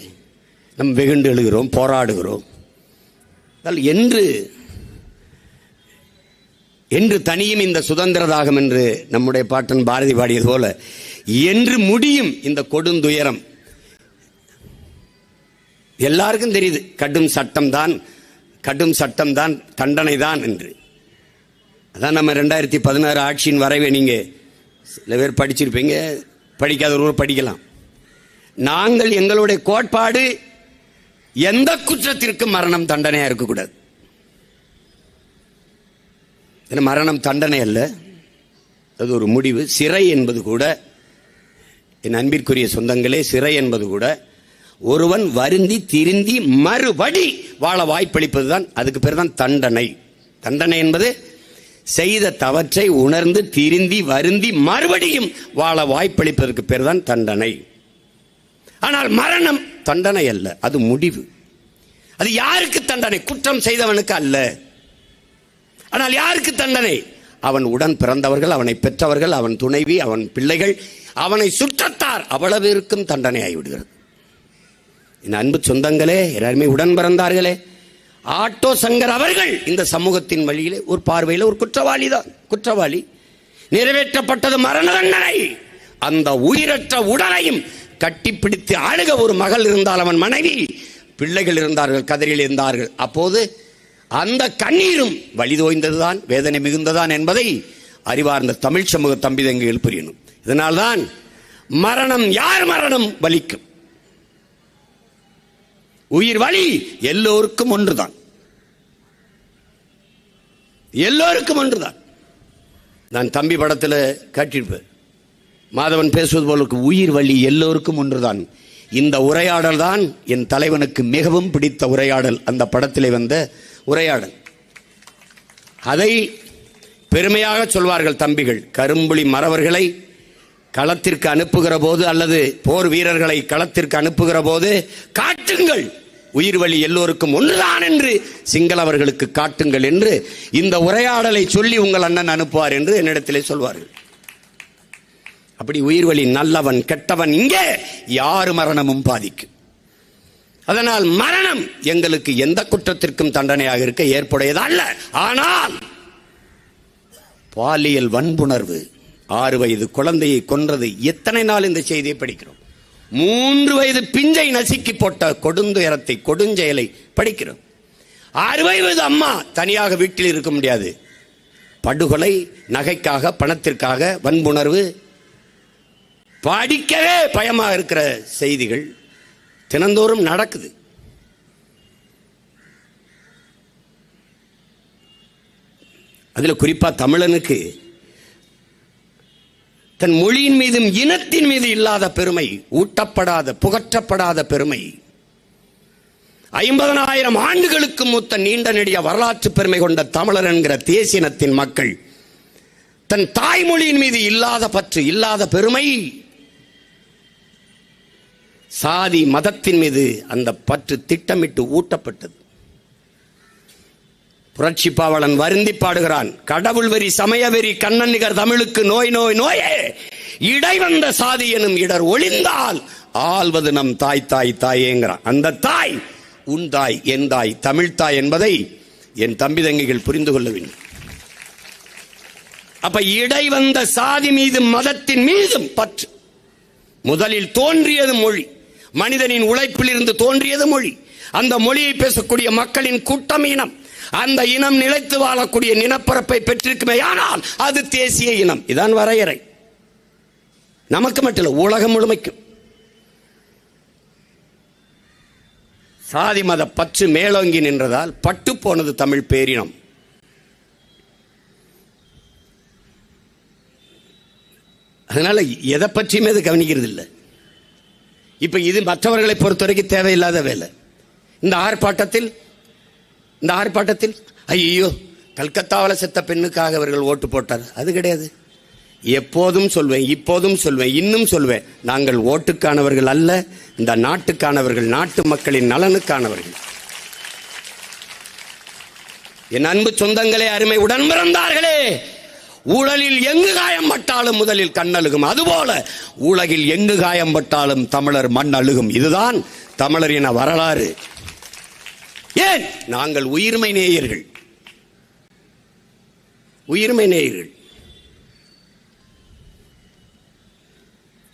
நம்ம வெகுண்டு எழுகிறோம், போராடுகிறோம். என்று தனியும் இந்த சுதந்திர தாகம் என்று நம்முடைய பாட்டன் பாரதி பாடியது போல என்று முடியும் இந்த கொடுந்துயரம்? எல்லாருக்கும் தெரியுது, கடும் சட்டம் தான் தண்டனை தான் என்று. அதான் நம்ம 2016 ஆட்சியின் வரைவை நீங்க சில பேர் படிச்சிருப்பீங்க, படிக்காதவர்கள் படிக்கலாம். நாங்கள் எங்களுடைய கோட்பாடு எந்த குற்றத்திற்கும் மரணம் தண்டனையா இருக்கக்கூடாது. மரணம் தண்டனை அல்ல, அது ஒரு முடிவு. சிறை என்பது கூட, என் அன்பிற்குரிய சொந்தங்களே, சிறை என்பது கூட ஒருவன் வருந்தி திருந்தி மறுபடி வாழ வாய்ப்பளிப்பதுதான். அதுக்கு பேர் தான் தண்டனை. தண்டனை என்பது செய்த தவற்றை உணர்ந்து திருந்தி வருந்தி மறுபடியும் வாழ வாய்ப்பளிப்பதற்கு பேர் தான் தண்டனை. ஆனால் மரணம் தண்டனை அல்ல, அது முடிவு. அது யாருக்கு தண்டனை? குற்றம் செய்தவனுக்கு அல்ல. ஆனால் யாருக்கு தண்டனை? அவன் உடன் பிறந்தவர்கள், அவனை பெற்றவர்கள், அவன் துணைவி, அவன் பிள்ளைகள், அவனை சுற்றத்தார், அவ்வளவிற்கும் தண்டனை ஆகிவிடுகிறது. என் அன்பு சொந்தங்களே, எல்லாருமே உடன் பிறந்தார்களே, ஆட்டோ சங்கர் அவர்கள் இந்த சமூகத்தின் வழியிலே ஒரு பார்வையில் ஒரு குற்றவாளி தான். குற்றவாளி. நிறைவேற்றப்பட்டது மரண தண்டனை. அந்த உயிரற்ற உடலையும் கட்டிப்பிடித்து அழுக ஒரு மகள் இருந்தால், அவன் மனைவி, பிள்ளைகள் இருந்தார்கள், கதறில் இருந்தார்கள். அப்போது அந்த கண்ணீரும் வலிதோய்ந்ததுதான், வேதனை மிகுந்ததான் என்பதை அறிவார்ந்த தமிழ் சமூக தம்பிதங்கைகள் புரியணும். இதனால்தான் மரணம், யார் மரணம் வலிக்கும், உயிர் வலி எல்லோருக்கும் ஒன்றுதான், எல்லோருக்கும் ஒன்றுதான். நான் தம்பி படத்தில் காட்டியிருப்பேன், மாதவன் பேசுவது போல உயிர் வலி எல்லோருக்கும் ஒன்றுதான். இந்த உரையாடல் தான் என் தலைவனுக்கு மிகவும் பிடித்த உரையாடல். அந்த படத்திலே வந்த உரையாடல், அதை பெருமையாக சொல்வார்கள் தம்பிகள். கரும்புலி மறவர்களை களத்திற்கு அனுப்புகிற போது, அல்லது போர் வீரர்களை களத்திற்கு அனுப்புகிற போது, காட்டுங்கள் உயிர் வலி எல்லோருக்கும் ஒன்றுதான் என்று சிங்களவர்களுக்கு காட்டுங்கள் என்று இந்த உரையாடலை சொல்லி உங்கள் அண்ணன் அனுப்புவார் என்று என்னிடத்திலே சொல்வார்கள். அப்படி உயிர் வலி, நல்லவன் கெட்டவன், இங்கே யார் மரணமும் பாதிக்கும். அதனால் மரணம் எங்களுக்கு எந்த குற்றத்திற்கும் தண்டனையாக இருக்க ஏற்புடையது அல்ல. ஆனால் பாலியல் வன்புணர்வு, 6 வயது குழந்தையை கொன்றது. எத்தனை நாள் இந்த செய்தியை படிக்கிறோம்? 3 வயது பிஞ்சை நசுக்கி போட்ட கொடுந்துயரத்தை, கொடுஞ்செயலை படிக்கிறோம். 6 வயது அம்மா தனியாக வீட்டில் இருக்க முடியாது. படுகொலை, நகைக்காக, பணத்திற்காக வன்புணர்வு, படிக்கவே பயமாக இருக்கிற செய்திகள் தினந்தோறும் நடக்குது. அதில் குறிப்பாக தமிழனுக்கு தன் மொழியின் மீதும் இனத்தின் மீது இல்லாத பெருமை, ஊட்டப்படாத புகற்றப்படாத பெருமை, 50,000 ஆண்டுகளுக்கு மூத்த நீண்ட நெடிய வரலாற்று பெருமை கொண்ட தமிழர் என்கிற தேசியனத்தின் மக்கள் தன் தாய்மொழியின் மீது இல்லாத பற்று, இல்லாத பெருமை, சாதி மதத்தின் மீது அந்த பற்று திட்டமிட்டு ஊட்டப்பட்டது. புரட்சி பாவலன் வருந்தி பாடுகிறான், கடவுள் வெறி சமய வெறி கண்ணன் நிகர் தமிழுக்கு நோய் நோய் நோயே, இடை வந்த சாதி எனும் இடர் ஒளிந்தால் ஆள்வது நம் தாய் தாய் தாயேங்கிறான். அந்த தாய் உன் தாய், என் தாய், தமிழ் தாய் என்பதை என் தம்பி தங்கைகள் புரிந்து கொள்ள வேண்டும். அப்ப இடை வந்த சாதி மீதும் மதத்தின் மீதும் பற்று. முதலில் தோன்றியது மொழி, மனிதனின் உழைப்பில் இருந்து தோன்றியது மொழி. அந்த மொழியை பேசக்கூடிய மக்களின் கூட்டம் இனம். அந்த இனம் நிலைத்து வாழக்கூடிய நிலப்பரப்பை பெற்றிருக்குமே, ஆனால் அது தேசிய இனம். இதான் வரையறை. நமக்கு மட்டும் உலகம் முழுமைக்கும். சாதி மத பற்று மேலோங்கி நின்றதால் பட்டு போனது தமிழ் பேரினம். அதனால எதை பற்றியுமே அது கவனிக்கிறது இல்லை. இப்ப இது மற்றவர்களை பொறுத்தவரைக்கும் தேவையில்லாத வேலை. இந்த ஆர்ப்பாட்டத்தில் ஐயோ கல்கத்தாவில் செத்த பெண்ணுக்காக அவர்கள் ஓட்டு போட்டார், அது கிடையாது. எப்போதும் சொல்வேன், இப்போதும் சொல்வேன், இன்னும் சொல்வேன், நாங்கள் ஓட்டுக்கானவர்கள் அல்ல, இந்த நாட்டுக்கானவர்கள், நாட்டு மக்களின் நலனுக்கானவர்கள். என் அன்பு சொந்தங்களே, அருமை உடன் பிறந்தார்களே, ஊழலில் எங்கு காயம் பட்டாலும் முதலில் கண்ணழுகும். அதுபோல உலகில் எங்கு காயம் பட்டாலும் தமிழர் மண் அழுகும். இதுதான் தமிழரின் வரலாறு. ஏன்? நாங்கள் உயிர்மை நேயர்கள். உயிர்மை நேயர்கள்.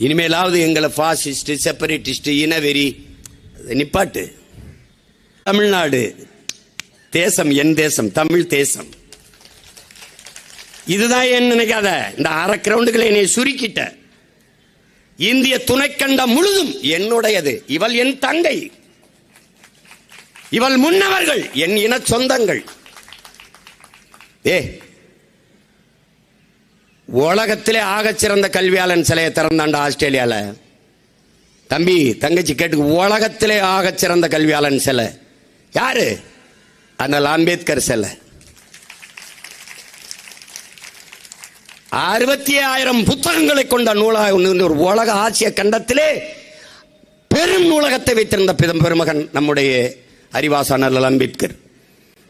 இனிமேலாவது எங்களை பாசிஸ்ட், செப்பரேட்டிஸ்ட், இனவெறி நிப்பாட்டு. தமிழ்நாடு தேசம் என் தேசம், தமிழ் தேசம். இதுதான் ஏன் நினைக்காத. இந்த அரை கிரவுண்டுகளை என்னை சுருக்கிட்ட. இந்திய துணைக்கண்டம் முழுதும் என்னுடையது. இவள் என் தங்கை, இவள் முன்னவர்கள், என் இன சொந்தங்கள். உலகத்திலே ஆகச் சிறந்த கல்வியாளன் சிலையை திறந்தாண்ட ஆஸ்திரேலியால. தம்பி தங்கச்சி கேட்டு, உலகத்திலே ஆகச் சிறந்த கல்வியாளன் சிலை யாரு? அண்ணல் அம்பேத்கர் சிலை. 60,000 புத்தகங்களை கொண்ட நூலகம், ஒரு உலக ஆசிய கண்டத்திலே பெரும் நூலகத்தை வைத்திருந்த பெருமகன் நம்முடைய அறிவாசான் அண்ணல் அம்பேத்கர்.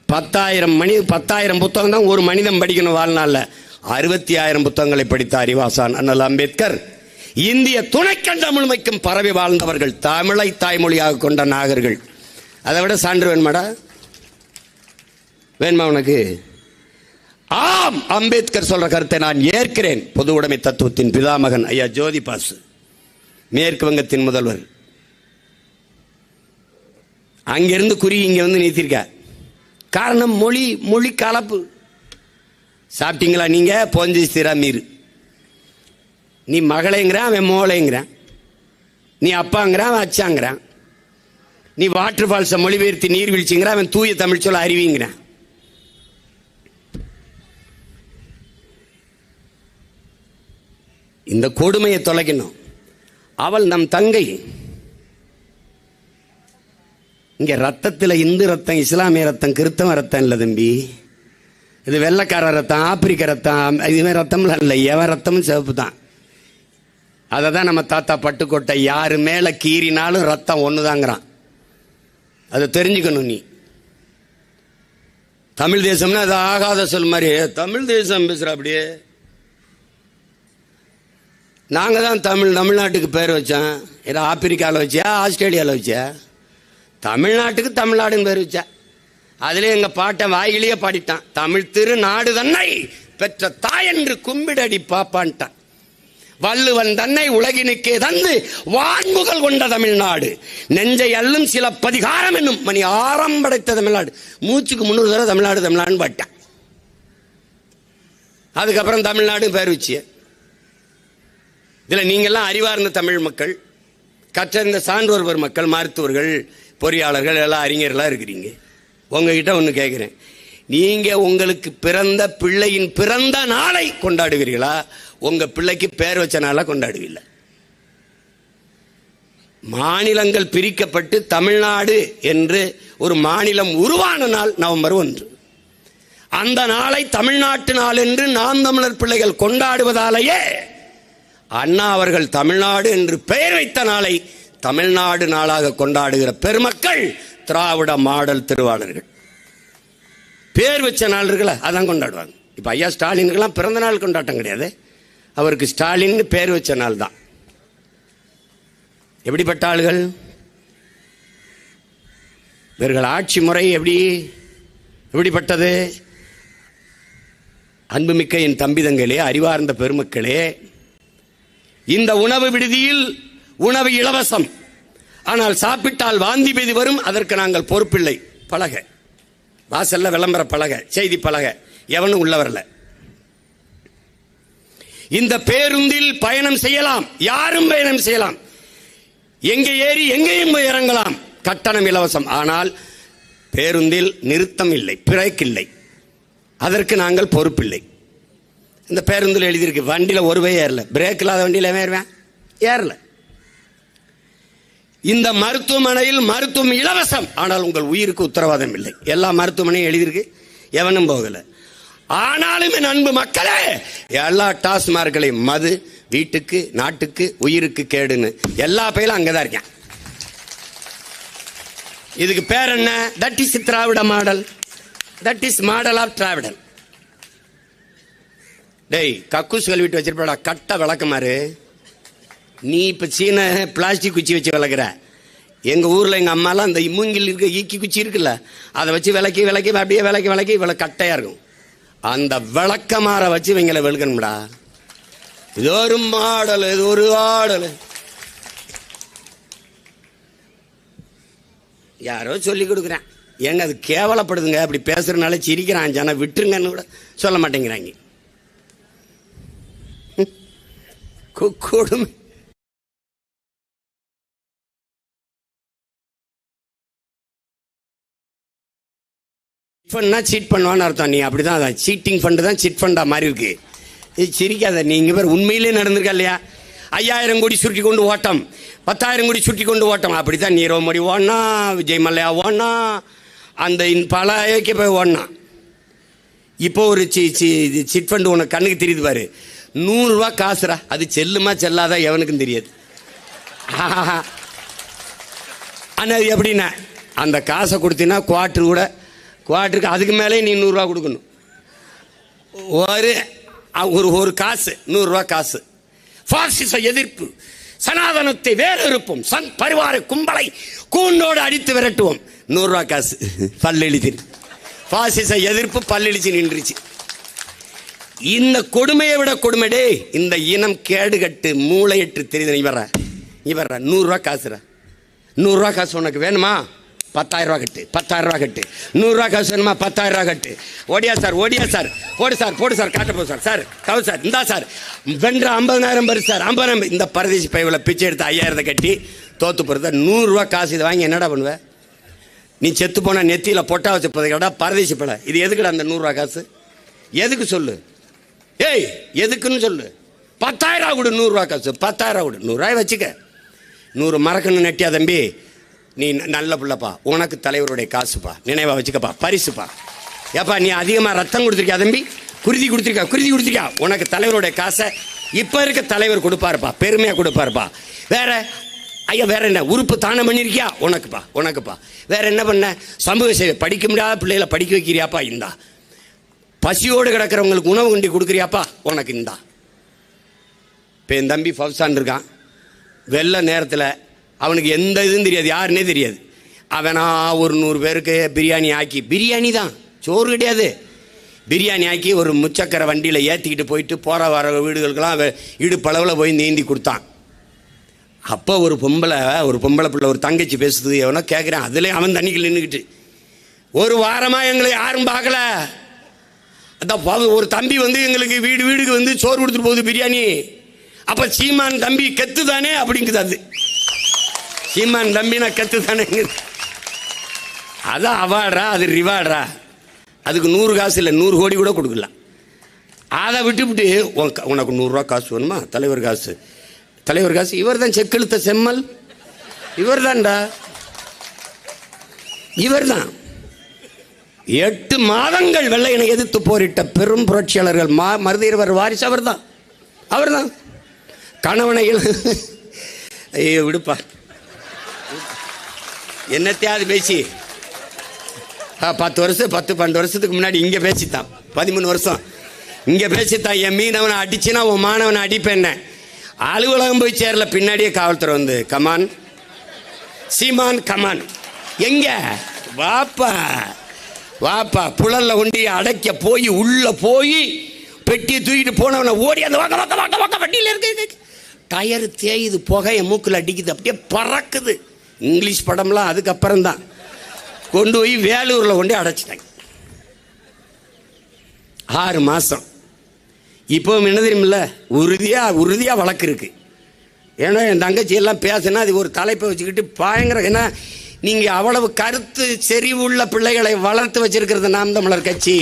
10,000 புத்தகம் தான் ஒரு மனிதன் படிக்கணும் வாழ்நாள்ல. 60,000 புத்தகங்களை படித்த அறிவாசான் அண்ணல் அம்பேத்கர். இந்திய துணைக்கண்டம் முழுமைக்கும் பரவி வாழ்ந்தவர்கள், தமிழை தாய்மொழியாக கொண்ட நாகர்கள். அதை விட சான்று வேணுமாடா? வேணுமா உனக்கு? ஆம், அம்பேத்கர் சொல்ற கருத்தை நான் ஏற்கிறேன். பொது உடைமை தத்துவத்தின் பிதாமகன் ஐயா ஜோதி பாசு, மேற்கு வங்கத்தின் முதல்வர். அங்கிருந்து குறி இங்க வந்து நீத்திருக்க. காரணம் மொழி கலப்பு. சாப்பிட்டீங்களா நீங்க? போஞ்சி ஸ்திரா மீறு. நீ மகளேங்கிறான், அவன் மோளைங்கிறான். நீ அப்பாங்கிறான், அவன் அச்சாங்கிறான். நீ வாட்டர் ஃபால்ஸை மொழிபெயர்த்தி நீர்வீழ்ச்சிங்கிறான், அவன் தூய தமிழ் சொல்ல அறிவிங்கிறான். இந்த கொடுமையை தொலைக்கணும். அவள் நம் தங்கை. இங்க ரத்தத்தில் இந்து ரத்தம், இஸ்லாமிய ரத்தம், கிறிஸ்தவ ரத்தம் இல்லை தம்பி. இது வெள்ளைக்கார ரத்தம், ஆப்பிரிக்க ரத்தம், இதுவே ரத்தம்லாம் இல்லை. எவன் ரத்தமும் சிவப்பு தான். அதை தான் நம்ம தாத்தா பட்டுக்கோட்டை, யாரு மேல கீறினாலும் ரத்தம் ஒண்ணுதாங்கிறான். அதை தெரிஞ்சுக்கணும் நீ. தமிழ் தேசம்னா அது ஆகாத சொல் மாதிரி தமிழ் தேசம் பேசுற. அப்படியே நாங்க தான் தமிழ்நாட்டுக்கு பேர் வச்சோம். ஏதோ ஆப்பிரிக்காவில் வச்சியா, ஆஸ்திரேலியாவில் வச்சியா? தமிழ்நாட்டுக்கு தமிழ்நாடுன்னு பேர் வச்சா. அதுல எங்க பாட்டை வாயிலேயே பாடிட்டான். தமிழ் திருநாடு தன்னை பெற்ற தாயென்று கும்பிடடி பாப்பான்ட்டான். வள்ளுவன் தன்னை உலகினுக்கே தந்து வான்முகல் கொண்ட தமிழ்நாடு, நெஞ்சை அள்ளும் சில பதிகாரம் என்னும் மணி ஆரம்படைத்த தமிழ்நாடு. மூச்சுக்கு 300 தடவை தமிழ்நாடு தமிழ்நாடுன்னு பாட்டான். அதுக்கப்புறம் தமிழ்நாடு பேர் வச்சு. இதுல நீங்கெல்லாம் அறிவார்ந்த தமிழ் மக்கள், கற்றறிந்த சான்றோர் பெருமக்கள், மருத்துவர்கள், பொறியாளர்கள், எல்லாம் அறிஞர்களா இருக்கிறீங்க. உங்ககிட்ட ஒன்று கேட்குறேன். நீங்க உங்களுக்கு பிறந்த பிள்ளையின் பிறந்த நாளை கொண்டாடுவீர்களா? உங்க பிள்ளைக்கு பேர் வச்ச நாளா கொண்டாடுவில்லை. மாநிலங்கள் பிரிக்கப்பட்டு தமிழ்நாடு என்று ஒரு மாநிலம் உருவான நாள் நவம்பர் 1. அந்த நாளை தமிழ்நாட்டு நாள் என்று நாம் தமிழர் பிள்ளைகள் கொண்டாடுவதாலேயே அண்ணா அவர்கள் தமிழ்நாடு என்று பெயர் வைத்த நாளை தமிழ்நாடு நாளாக கொண்டாடுகிற பெருமக்கள் திராவிட மாடல் திருவாளர்கள். பேர் வச்ச நாள் இருக்குல்ல, அதான் கொண்டாடுவாங்க. இப்போ ஐயா ஸ்டாலினுக்கெல்லாம் பிறந்த நாள் கொண்டாட்டம் கிடையாது, அவருக்கு ஸ்டாலின் பேர் வச்ச நாள் தான். எப்படிப்பட்ட ஆளுகள் இவர்கள்? ஆட்சி முறை எப்படிப்பட்டது? அன்புமிக்க என் தம்பிதங்களே, அறிவார்ந்த பெருமக்களே, இந்த உணவு விடுதியில் உணவு இலவசம், ஆனால் சாப்பிட்டால் வாந்தி பேதி வரும், அதற்கு நாங்கள் பொறுப்பில்லை. பலக வாசல்ல விளம்பர பலக, செய்தி பலக, எவனும் உள்ள வரல. இந்த பேருந்தில் பயணம் செய்யலாம், யாரும் பயணம் செய்யலாம், எங்கே ஏறி எங்கேயும் போய் இறங்கலாம், கட்டணம் இலவசம். ஆனால் பேருந்தில் நிறுத்தம் இல்லை, பிரேக் இல்லை, அதற்கு நாங்கள் பொறுப்பில்லை. இந்த பேருந்தில் எழுதியிருக்கு, வண்டியில் ஒரு பய ஏறல, பிரேக் இல்லாத வண்டியில் ஏறுவேன், ஏறல. இந்த மருத்துவமனையில் மருத்துவம் இலவசம், ஆனால் உங்கள் உயிருக்கு உத்தரவாதம் இல்லை. எல்லா மருத்துவமனையும் எழுதியிருக்கு, எவனும் போகல. ஆனாலும் என் அன்பு மக்களே, எல்லா டாஸ்மார்களையும் மது வீட்டுக்கு நாட்டுக்கு உயிருக்கு கேடுன்னு எல்லா பயிலும் அங்கதான் இருக்கேன். இதுக்கு பேர் என்ன? That is Dravida model, that is model of Dravidian. டேய், கக்கூஸ் கழுவிட்டு வச்சிருப்பா கட்ட விளக்கமாறு. நீ இப்ப சீன பிளாஸ்டிக் குச்சி வச்சு விளக்குற. எங்க ஊர்ல எங்க அம்மாலாம் அந்த மூங்கில் இருக்க ஈக்கி குச்சி இருக்குல்ல, அதை வச்சு விளக்கி விளக்கி அப்படியே விளக்கி விளக்கி இவ்வளவு கட்டையா இருக்கும். அந்த விளக்கமாற வச்சு இவங்களை வெளுக்கணும்டா. இது ஒரு மாடல், இது ஒரு ஆடல். யாரோ சொல்லி கொடுக்குறேன். ஏங்க அது கேவலப்படுதுங்க, அப்படி பேசுறதுனால சிரிக்கிறான் ஜன, விட்டுருங்கன்னு கூட சொல்ல மாட்டேங்கிறாங்க. கொடுமை. சீட் பண்ணுவான்னு அர்த்தம். நீ அப்படிதான், சீட்டிங் ஃபண்டு தான் சிட் ஃபண்டா மாதிரி இருக்கு. இது சிரிக்காத. நீங்க பேர் உண்மையிலே நடந்திருக்கா இல்லையா? 5000 கோடி சுருட்டி கொண்டு ஓட்டம், 10,000 கோடி சுருட்டி கொண்டு ஓட்டம். அப்படித்தான் நீரவ் மோடி ஓடனா, விஜய் மல்லையா ஓடனா, அந்த பல ஐயோக்கிய போய் ஓடனா. இப்போ ஒரு சிட் ஃபண்டு உனக்கு கண்ணுக்கு தெரியுது பாரு, 100 ரூபா காசுரா, அது செல்லுமா செல்லாதா எவனுக்கும் தெரியாது. ஆனால் அது எப்படின்னா, அந்த காசை கொடுத்தீங்கன்னா குவார்ட்டருக்கு அதுக்கு மேலே நீ 100 ரூபா கொடுக்கணும். ஒரு காசு 100 ரூபா காசு. பாசிச எதிர்ப்பு, சனாதனத்தை வேறு இருப்போம், சங் பரிவார கும்பலை கூண்டோடு அடித்து விரட்டுவோம். 100 ரூபா காசு பல்லெழுதி. பாசிச எதிர்ப்பு பல்லெழுச்சி நின்றுச்சு. இந்த கொடுமையை விட கொடுமைடே, இந்த இனம் கேடுகட்டு மூளையற்று தெரியுது. இவர 100 ரூபா காசுரா, 100 ரூபா காசு உனக்கு வேணுமா? 10,000 ரூபா கட்டு, 10,000 ரூபா கட்டு. 100 ரூபா காசு வேணுமா? 10,000 ரூபா கட்டு. ஓடியா சார், போடு சார், காட்ட போ சார், கவு சார், இந்தா சார், வென்ற 50,000 பரு சார், 50,000. இந்த பரதேசி பைவில் பிச்சை எடுத்து 5,000 கட்டி தோத்து போகிறத 100 ரூபா காசு. இதை வாங்கி என்னடா பண்ணுவேன்? நீ செத்து போனா நெத்தியில் பொட்டா வச்சு போதைக்கடா பரதேசி பழ. இது எதுக்குடா அந்த 100 ரூபா காசு? எதுக்கு சொல்லு? ஏய், எதுக்குன்னு சொல்லு. 10,000 ரூபா கொடு, 100 ரூபா காசு 10,000 கொடு, 100 ரூபாய் வச்சுக்க. 100 மறக்கணும் நெட்டியா தம்பி, நீ நல்ல பிள்ளைப்பா, உனக்கு தலைவருடைய காசுப்பா, நினைவா வச்சுக்கப்பா, பரிசுப்பா. ஏப்பா நீ அதிகமாக ரத்தம் கொடுத்துருக்கியா தம்பி, குருதி கொடுத்துருக்கியா, உனக்கு தலைவருடைய காசை இப்போ இருக்க தலைவர் கொடுப்பாருப்பா, பெருமையாக கொடுப்பாருப்பா. வேற ஐயா வேற என்ன உறுப்பு தானம் பண்ணியிருக்கியா? உனக்குப்பா. வேற என்ன பண்ண? சமூக சேவை, படிக்க முடியாத பிள்ளைகளை படிக்க வைக்கிறியாப்பா, இந்தா. பசியோடு கிடக்கிறவங்களுக்கு உணவு கொண்டு கொடுக்குறியாப்பா, உனக்கு இந்தா. இப்போ என் தம்பி ஃபவுசான் இருக்கான், வெள்ள நேரத்தில் அவனுக்கு எந்த இதுவும் தெரியாது, யாருன்னே தெரியாது. அவனா ஒரு 100 பேருக்கு பிரியாணி ஆக்கி, பிரியாணி தான், சோறு கிடையாது, பிரியாணி ஆக்கி ஒரு முச்சக்கரை வண்டியில் ஏற்றிக்கிட்டு போயிட்டு போகிற வர வீடுகளுக்கெல்லாம் இடுப்பளவில் போய் நீந்தி கொடுத்தான். அப்போ ஒரு பொம்பளை பிள்ளை, ஒரு தங்கச்சி பேசுறது, எவனோ கேட்குறேன். அதுலேயும் அவன் தண்ணிக்கு நின்றுக்கிட்டு, ஒரு வாரமாக எங்களை யாரும் பார்க்கல. அதான் ஒரு தம்பி வந்து எங்களுக்கு வீடுக்கு வந்து சோறு கொடுத்துட்டு போகுது பிரியாணி. அப்போ சீமான் தம்பி கெத்து தானே அப்படிங்குது. அது சீமான் தம்பினா கெத்து தானே. அதான் அவார்டா, அது ரிவார்டா. அதுக்கு 100 காசு இல்லை, 100 கோடி கூட கொடுக்கலாம். அதை விட்டுவிட்டு உனக்கு 100 ரூபா காசு வேணுமா? தலைவர் காசு, தலைவர் காசு. இவர் தான் செக்கெழுத்த செம்மல், இவர் தான்டா, இவர் தான் 8 மாதங்கள் வெள்ளையனை எதிர்த்து போரிட்ட பெரும் புரட்சியாளர்கள் மருதீரவர் வாரிசு அவர் தான், அவர் தான். கணவனை ஐயோ விடுப்பா, என்னத்தையாவது பேசி 10 வருஷம் 10-12 வருஷத்துக்கு முன்னாடி இங்கே பேசித்தான், 13 வருஷம் இங்கே பேசித்தான். என் மீனவனை அடிச்சுன்னா உன் மாணவனை அடிப்பேன். அலுவலகம் போய் சேரல, பின்னாடியே காவல்துறை வந்து கமான் சீமான் கமான், எங்க வாப்பா வாப்பா, புழல்ல கொண்டு அடைக்க போய் உள்ள போய் பெட்டியை தூக்கிட்டு போனவனை ஓடி அந்த வாக்க வாக்க வாக்க வாக்க வண்டியில் இருக்கு, டயர் தேயுது, புகைய மூக்கில் அடிக்குது, அப்படியே பறக்குது. இங்கிலீஷ் படம்லாம் அதுக்கப்புறம் தான். கொண்டு போய் வேலூரில் கொண்டு அடைச்சிட்டாங்க 6 மாதம். இப்போவும் என்ன தெரியுமில்ல, உறுதியாக வழக்கு இருக்கு. ஏன்னா என் தங்கச்சி எல்லாம் பேசினா அது ஒரு தலைப்பை வச்சுக்கிட்டு பயங்கர, ஏன்னா நீங்கள் அவ்வளவு கருத்து செறிவுள்ள பிள்ளைகளை வளர்த்து வச்சிருக்கிறது நாம் தமிழர் கட்சி.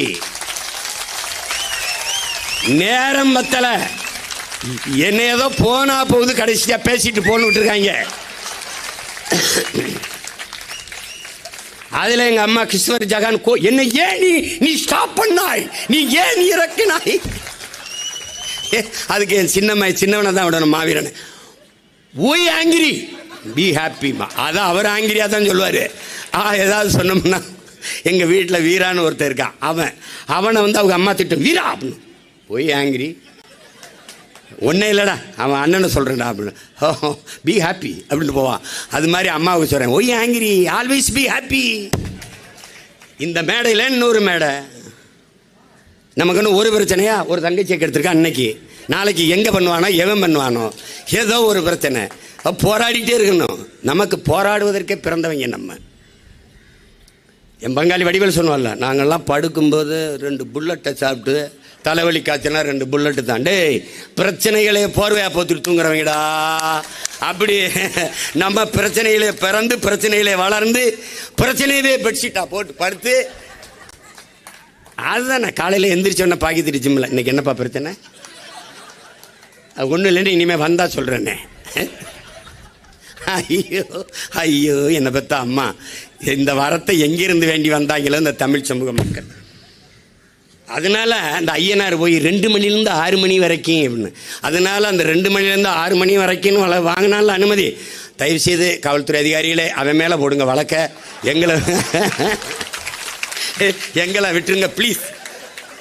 நேரம் பத்தல, என்ன ஏதோ போனா போகுது, கடைசியா பேசிட்டு போன்னு விட்டுருக்காங்க. அதுல எங்க அம்மா கிருஷ்ணர் ஜகான் என்ன ஏன் நீ ஸ்டாப் பண்ணாய், நீ ஏன் இறக்கினாய்? அதுக்கு என் சின்னவனை தான் விடணும், மாவீரன். ஓய் ஆங்கிரி பி ஹாப்பி, அதான் அவர் ஆங்கிரியா தான் சொல்லுவாரு. ஏதாவது சொன்னோம்னா எங்க வீட்டில் வீரான்னு ஒருத்தர் இருக்கான், அவனை வந்து அவங்க அம்மா திட்டம், வீரா அப்படின்னு, போய் ஆங்கிரி ஒன்னே இல்லைடா, அவன் அண்ணனை சொல்கிறேன்டா அப்படின்னு, ஓ பி ஹாப்பி அப்படின்னு போவான். அது மாதிரி அம்மாவுக்கு சொல்கிறேன், why angry always be happy. இந்த மேடையில் இன்னொரு மேடை, நமக்கு இன்னும் ஒரு பிரச்சனையா, ஒரு தங்கச்சியை கெடுத்துருக்கான் அன்னைக்கு, நாளைக்கு எங்கே பண்ணுவானோ எவன் பண்ணுவானோ ஏதோ ஒரு பிரச்சனை, போராடிட்டே இருக்கணும். நமக்கு போராடுவதற்கே பிறந்தவங்க நம்ம. என் பங்காளி வடிவேல் சொன்னோம்ல, நாங்கள்லாம் படுக்கும்போது 2 புல்லட்டை சாப்பிட்டு தலைவலி காய்ச்சனா 2 புல்லட்டு தான். டேய், பிரச்சனைகளே போர்வையா போத்துட்டு தூங்குறவங்கடா. அப்படி நம்ம பிரச்சனைகளே பிறந்து பிரச்சனைகளே வளர்ந்து பிரச்சனையவே பெட்ஷீட்டா போட்டு படுத்து, அதுதான் நான் காலையில் எந்திரிச்சோன்னே பாக்கி திரிச்சுமில்ல, இன்னைக்கு என்னப்பா பிரச்சனை, அது ஒன்றும் இல்லைன்னு இனிமேல் வந்தா சொல்கிறேன்னே. ஐயோ ஐயோ, என்னை பற்றா அம்மா, இந்த வரத்தை எங்கிருந்து வேண்டி வந்தாங்களோ இந்த தமிழ் சமூக மக்கள். அதனால அந்த ஐயனார் போய் 2 மணிலேருந்து 6 மணி வரைக்கும் அப்படின்னு, அதனால அந்த 2 மணிலேருந்து 6 மணி வரைக்கும் வாங்கினால அனுமதி, தயவுசெய்து காவல்துறை அதிகாரிகளே அவன் மேலே போடுங்க வழக்க, எங்களை விட்டுருங்க ப்ளீஸ்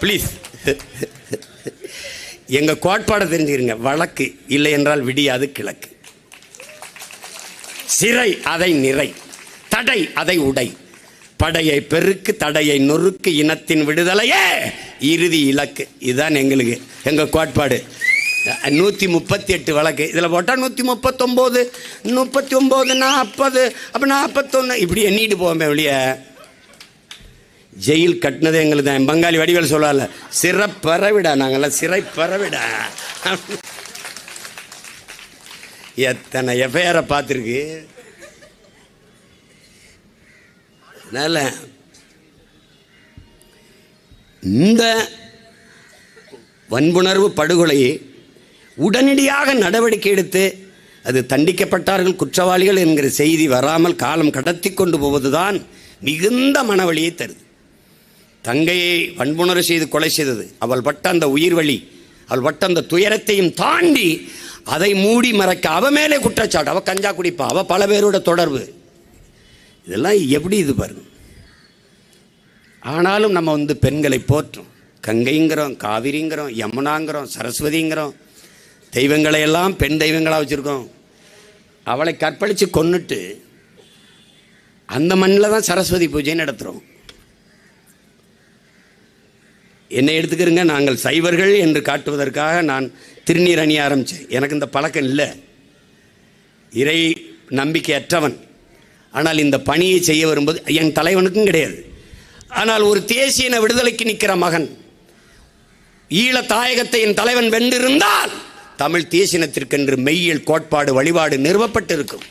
ப்ளீஸ். எங்கள் கோட்பாடை தெரிஞ்சுக்கிறீங்க, வழக்கு இல்லை என்றால் விடியாது கிழக்கு, சிறை அதை நிறை, தடை அதை உடை, படையை பெருக்கு தடையை நொறுக்கு, இனத்தின் விடுதலையே இறுதி இலக்கு. இதுதான் எங்களுக்கு எங்கள் கோட்பாடு. 138 வழக்கு இதில் போட்டால் 139, 39, 40, அப்போ 41 இப்படி எண்ணிட்டு போவோமே வெளியே. ஜெயில் கட்டினது எங்களுக்கு தான். பங்காளி வடிவேல் சொல்லல, சிறைப்பறவிடா, நாங்கள்லாம் சிறைப்பறவிடா. எத்தனை எஃப்ஐஆரை பார்த்துருக்கு. அதனால் இந்த வன்புணர்வு படுகொலையை உடனடியாக நடவடிக்கை எடுத்து அது தண்டிக்கப்பட்டார்கள் குற்றவாளிகள் என்கிற செய்தி வராமல் காலம் கடத்தி கொண்டு போவதுதான் மிகுந்த மனவழியை தருது. தங்கையை வன்புணர்வு செய்து கொலை செய்தது, அவள் பட்ட அந்த உயிர் வலி, அவள் பட்ட அந்த துயரத்தையும் தாண்டி அதை மூடி மறைக்க அவ மேலே குற்றச்சாட்டு, அவள் கஞ்சா குடிப்பா, அவள் பல பேரோட தொடர்பு, இதெல்லாம் எப்படி இது பாருங்க. ஆனாலும் நம்ம வந்து பெண்களை போற்றோம், கங்கைங்கிறோம், காவிரிங்கிறோம், யமுனாங்கிறோம், சரஸ்வதிங்கிறோம், தெய்வங்களை எல்லாம் பெண் தெய்வங்களாக வச்சுருக்கோம். அவளை கற்பழித்து கொன்னுட்டு அந்த மண்ணில் தான் சரஸ்வதி பூஜை நடத்துகிறோம். என்னை எடுத்துக்கிறங்க, நாங்கள் சைவர்கள் என்று காட்டுவதற்காக நான் திருநீர் அணிய ஆரம்பித்தேன். எனக்கு இந்த பழக்கம் இல்லை, இறை நம்பிக்கையற்றவன். ஆனால் இந்த பணியை செய்ய வரும்போது என் தலைவனுக்கும் கிடையாது. ஆனால் ஒரு தேசிய விடுதலைக்கு நிற்கிற மகன், ஈழ தாயகத்தை என் தலைவன் வென்றிருந்தால் தமிழ் தேசினத்திற்கென்று மெய்யியல் கோட்பாடு வழிபாடு நிறுவப்பட்டிருக்கும்.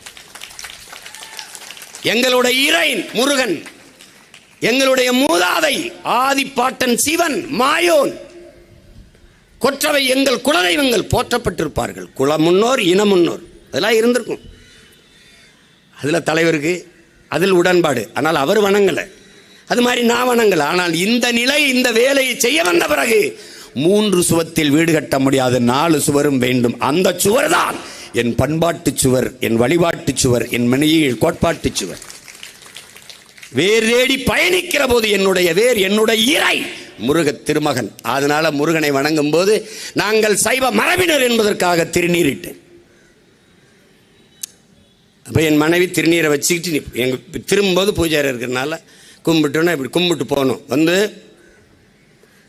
எங்களுடைய இறை முருகன், எங்களுடைய மூதாதை ஆதிப்பாட்டன் சிவன் மாயோன், கொற்றவை எங்கள் குலதெய்வங்கள் போற்றப்பட்டிருப்பார்கள். குல முன்னோர் இன முன்னோர் அதெல்லாம் இருந்திருக்கும். அதில் தலைவருக்கு அதில் உடன்பாடு, ஆனால் அவர் வணங்கலை, அது மாதிரி நான் வணங்கலை. ஆனால் இந்த நிலை, இந்த வேலையை செய்ய வந்த பிறகு 3 சுவத்தில் வீடு கட்ட முடியாது, 4 சுவரும் வேண்டும். அந்த சுவர் தான் என் பண்பாட்டு சுவர், என் வழிபாட்டு சுவர், என் மனையில் கோட்பாட்டு சுவர். வேர் தேடி பயணிக்கிற போது என்னுடைய வேர், என்னுடைய இறை முருக திருமகன். அதனால முருகனை வணங்கும் போது நாங்கள் சைவ மரபினர் என்பதற்காக திருநீரிட்டேன். அப்போ என் மனைவி திருநீரை வச்சுக்கிட்டு எங்கள் திரும்பும்போது பூஜாரி இருக்கிறதுனால கும்பிட்டோன்னா இப்படி கும்பிட்டு போகணும். வந்து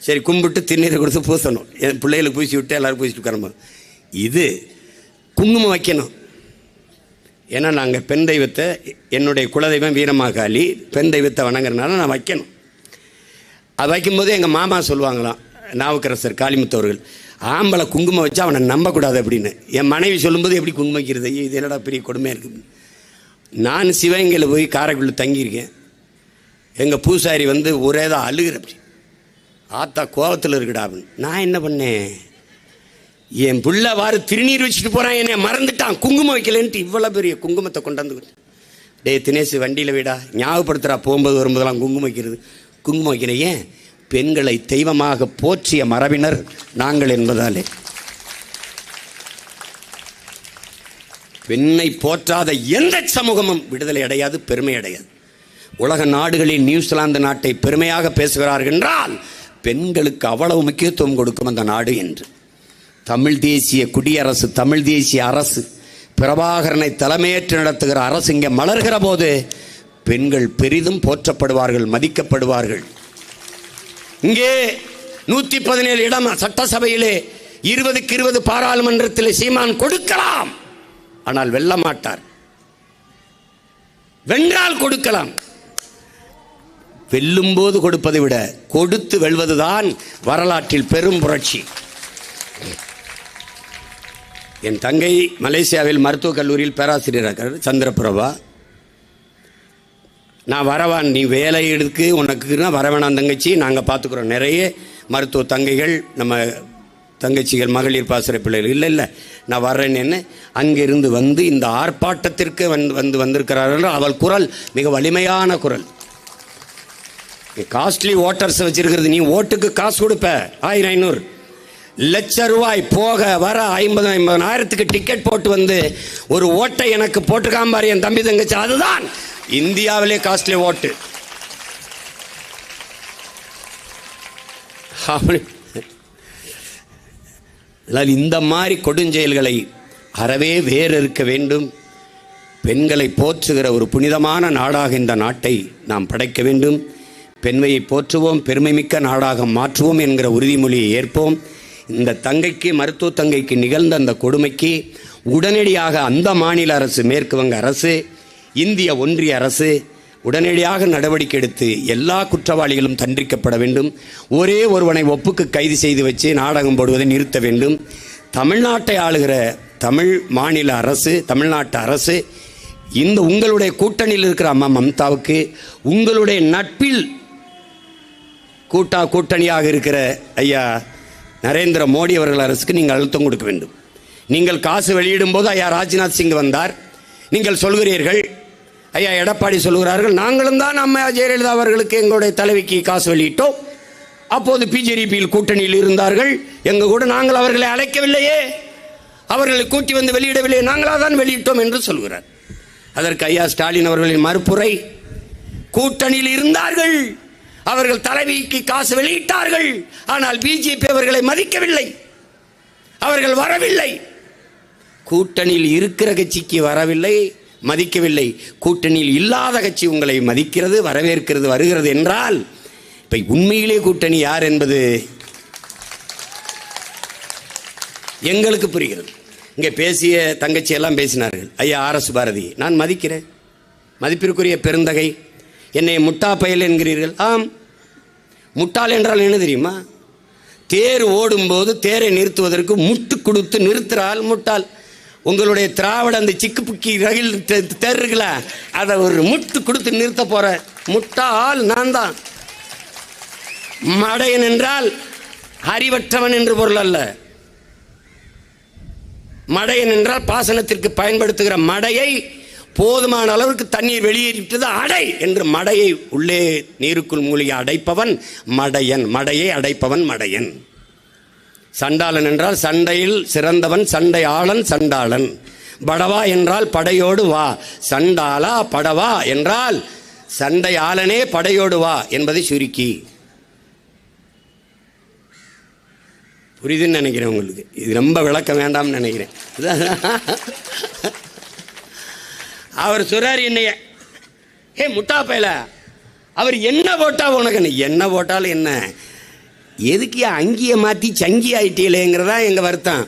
சரி கும்பிட்டு திருநீரை கொடுத்து பூசணும். என் பிள்ளைகளுக்கு பூசி விட்டு எல்லோரும் பூசிட்டு கிளம்பணும். இது குங்குமம் வைக்கணும். ஏன்னா நாங்கள் பெண் தெய்வத்தை, என்னுடைய குலதெய்வம் வீரமாகாளி, பெண் தெய்வத்தை வணங்குறதுனால நான் வைக்கணும். அது வைக்கும்போது எங்கள் மாமா சொல்லுவாங்களாம், நாவுக்கரசர் காளிமுத்தவர்கள், ஆம்பளை குங்குமம் வச்சா அவனை நம்பக்கூடாது அப்படின்னு. என் மனைவி சொல்லும்போது எப்படி குங்குமம் வைக்கிறது, இது என்னடா பெரிய கொடுமையாக இருக்குது. நான் சிவகங்கையில் போய் காரைக்குள்ள தங்கியிருக்கேன். எங்கள் பூசாரி வந்து ஒரே தான் அழுகிற, அப்படி ஆத்தா கோபத்தில் இருக்குடா அப்படின்னு. நான் என்ன பண்ணேன், என் பிள்ளை வாரு திருநீர் வச்சுட்டு போகிறான், என்னை மறந்துட்டான், குங்குமம் வைக்கலன்ட்டு இவ்வளோ பெரிய குங்குமத்தை கொண்டாந்து. டே தினேஷ் வண்டியில் விடா, ஞாபகப்படுத்துகிறா போகும்போது வரும்போதெல்லாம் குங்குமம் வைக்கிறது. குங்குமம் வைக்கிறேன் ஏன், பெண்களை தெய்வமாக போற்றிய மரபினர் நாங்கள் என்பதாலே. பெண்ணை போற்றாத எந்த சமூகமும் விடுதலை அடையாது, பெருமை அடையாது. உலக நாடுகளில் நியூசிலாந்து நாட்டை பெருமையாக பேசுகிறார்கள் என்றால் பெண்களுக்கு அவ்வளவு முக்கியத்துவம் கொடுக்கும் அந்த நாடு என்று. தமிழ் தேசிய குடியரசு, தமிழ் தேசிய அரசு, பிரபாகரனை தலைமையேற்று நடத்துகிற அரசு இங்கே மலர்கிற போது பெண்கள் பெரிதும் போற்றப்படுவார்கள், மதிக்கப்படுவார்கள். இங்கே 117 இடம் சட்டசபையிலே 20க்கு 20 பாராளுமன்றத்தில் சீமான் கொடுக்கலாம், ஆனால் வெல்ல மாட்டார். வென்றால் கொடுக்கலாம். வெல்லும் போது கொடுப்பதை விட கொடுத்து வெல்வதுதான் வரலாற்றில் பெரும் புரட்சி. என் தங்கை மலேசியாவில் மருத்துவக் கல்லூரியில் பேராசிரியராக சந்திரபிரபா. நான் வரவான், நீ வேலை எடுக்கு உனக்குன்னா வரவேணாம் தங்கச்சி, நாங்கள் பார்த்துக்குறோம். நிறைய மருத்துவ தங்கைகள், நம்ம தங்கச்சிகள், மகளிர் பாசறை பிள்ளைகள், இல்லை நான் வர்றேன்னு அங்கிருந்து வந்து இந்த ஆர்ப்பாட்டத்திற்கு வந்திருக்கிறார்கள். அவள் குரல் மிக வலிமையான குரல். காஸ்ட்லி ஓட்டர்ஸ் வச்சிருக்கிறது, நீ ஓட்டுக்கு காசு கொடுப்ப 1000-500 லட்சம் ரூபாய் போக வர 50,000 டிக்கெட் போட்டு வந்து ஒரு ஓட்டை எனக்கு போட்டுக்காம்பாரு என் தம்பி தங்கச்சி. அதுதான் இந்தியாவிலே காஸ்ட்லி ஓட்டு. இந்த மாதிரி கொடுஞ்செயல்களை அறவே வேறு இருக்க வேண்டும். பெண்களை போற்றுகிற ஒரு புனிதமான நாடாக இந்த நாட்டை நாம் படைக்க வேண்டும். பெண்மையை போற்றுவோம், பெருமைமிக்க நாடாக மாற்றுவோம் என்கிற உறுதிமொழியை ஏற்போம். இந்த தங்கைக்கு, மருத்துவ தங்கைக்கு நிகழ்ந்த அந்த கொடுமைக்கு உடனடியாக அந்த மாநில அரசு, மேற்கு வங்க அரசு, இந்திய ஒன்றிய அரசு உடனடியாக நடவடிக்கை எடுத்து எல்லா குற்றவாளிகளும் தண்டிக்கப்பட வேண்டும். ஒரே ஒருவனை ஒப்புக்கு கைது செய்து வச்சு நாடகம் போடுவதை நிறுத்த வேண்டும். தமிழ்நாட்டை ஆளுகிற தமிழ் மாநில அரசு, தமிழ்நாட்டு அரசு இந்த உங்களுடைய கூட்டணியில் இருக்கிற அம்மா மம்தாவுக்கு, உங்களுடைய நட்பில் கூட்டணியாக இருக்கிற ஐயா நரேந்திர மோடி அவர்கள் அரசுக்கு நீங்கள் அழுத்தம் கொடுக்க வேண்டும். நீங்கள் காசு வெளியிடும் போது ஐயா ராஜ்நாத் சிங் வந்தார், நீங்கள் சொல்கிறீர்கள். ஐயா எடப்பாடி சொல்கிறார்கள், நாங்களும் தான் அம்மா ஜெயலலிதா அவர்களுக்கு எங்களுடைய தலைவிக்கு காசு வெளியிட்டோம், அப்போது பிஜேபியில் கூட்டணியில் இருந்தார்கள், எங்கள் கூட நாங்கள் அவர்களை அழைக்கவில்லையே, அவர்களை கூட்டி வந்து வெளியிடவில்லையே, நாங்களாக தான் வெளியிட்டோம் என்று சொல்கிறார். அதற்கு ஐயா ஸ்டாலின் அவர்களின் மறுப்புரை, கூட்டணியில் இருந்தார்கள், அவர்கள் தலைவிக்கு காசு வெளியிட்டார்கள், ஆனால் பிஜேபி அவர்களை மதிக்கவில்லை, அவர்கள் வரவில்லை. கூட்டணியில் இருக்கிற கட்சிக்கு வரவில்லை, மதிக்கவில்லை. கூட்டணியில் இல்லாத கட்சி உங்களை மதிக்கிறது, வரவேற்கிறது, வருகிறது என்றால் இப்ப உண்மையிலே கூட்டணி யார் என்பது எங்களுக்கு புரிகிறது. இங்கே பேசிய தங்கச்சி எல்லாம் பேசினார்கள். ஐயா RS பாரதி நான் மதிக்கிறேன், மதிப்பிற்குரிய பெருந்தகை. என்னை முட்டா பயல் என்கிறீர்கள். ஆம், முட்டாள் என்றால் என்ன தெரியுமா? தேர் ஓடும்போது தேரை நிறுத்துவதற்கு முட்டு கொடுத்து நிறுத்துறால் முட்டாள். உங்களுடைய திராவிட அந்த சிக்கு புக்கி ரயில் தேர் இருக்குல்ல, அதை ஒரு முட்டு கொடுத்து நிறுத்த போற முட்டாள் நான் தான். மடையன் என்றால் அறிவற்றவன் என்று பொருள் அல்ல. மடையன் என்றால் பாசனத்திற்கு பயன்படுத்துகிற மடையை போதுமான அளவுக்கு தண்ணீர் வெளியேறிவிட்டது அடை என்று மடையை உள்ளே நீருக்குள் மூழ்கி அடைப்பவன் மடையன். மடையை அடைப்பவன் மடையன். சண்டாளன் என்றால் சண்டையில் சிறந்தவன், சண்டை ஆளன் சண்டாளன். படவா என்றால் படையோடு வா. சண்டாளா படவா என்றால் சண்டை ஆளனே படையோடு வா என்பதை சுருக்கி. புரியுதுன்னு நினைக்கிறேன் உங்களுக்கு. இது ரொம்ப விளக்கம் வேண்டாம்னு நினைக்கிறேன். அவர் சொல்றாரு என்னைய, ஏ முட்டா பையல, அவர் என்ன போட்டா உனக்கு என்ன போட்டாலும் என்ன, எதுக்கு அங்கியை மாற்றி சங்கி ஆயிட்டீங்களேங்கிறதா எங்கள் வருத்தம்.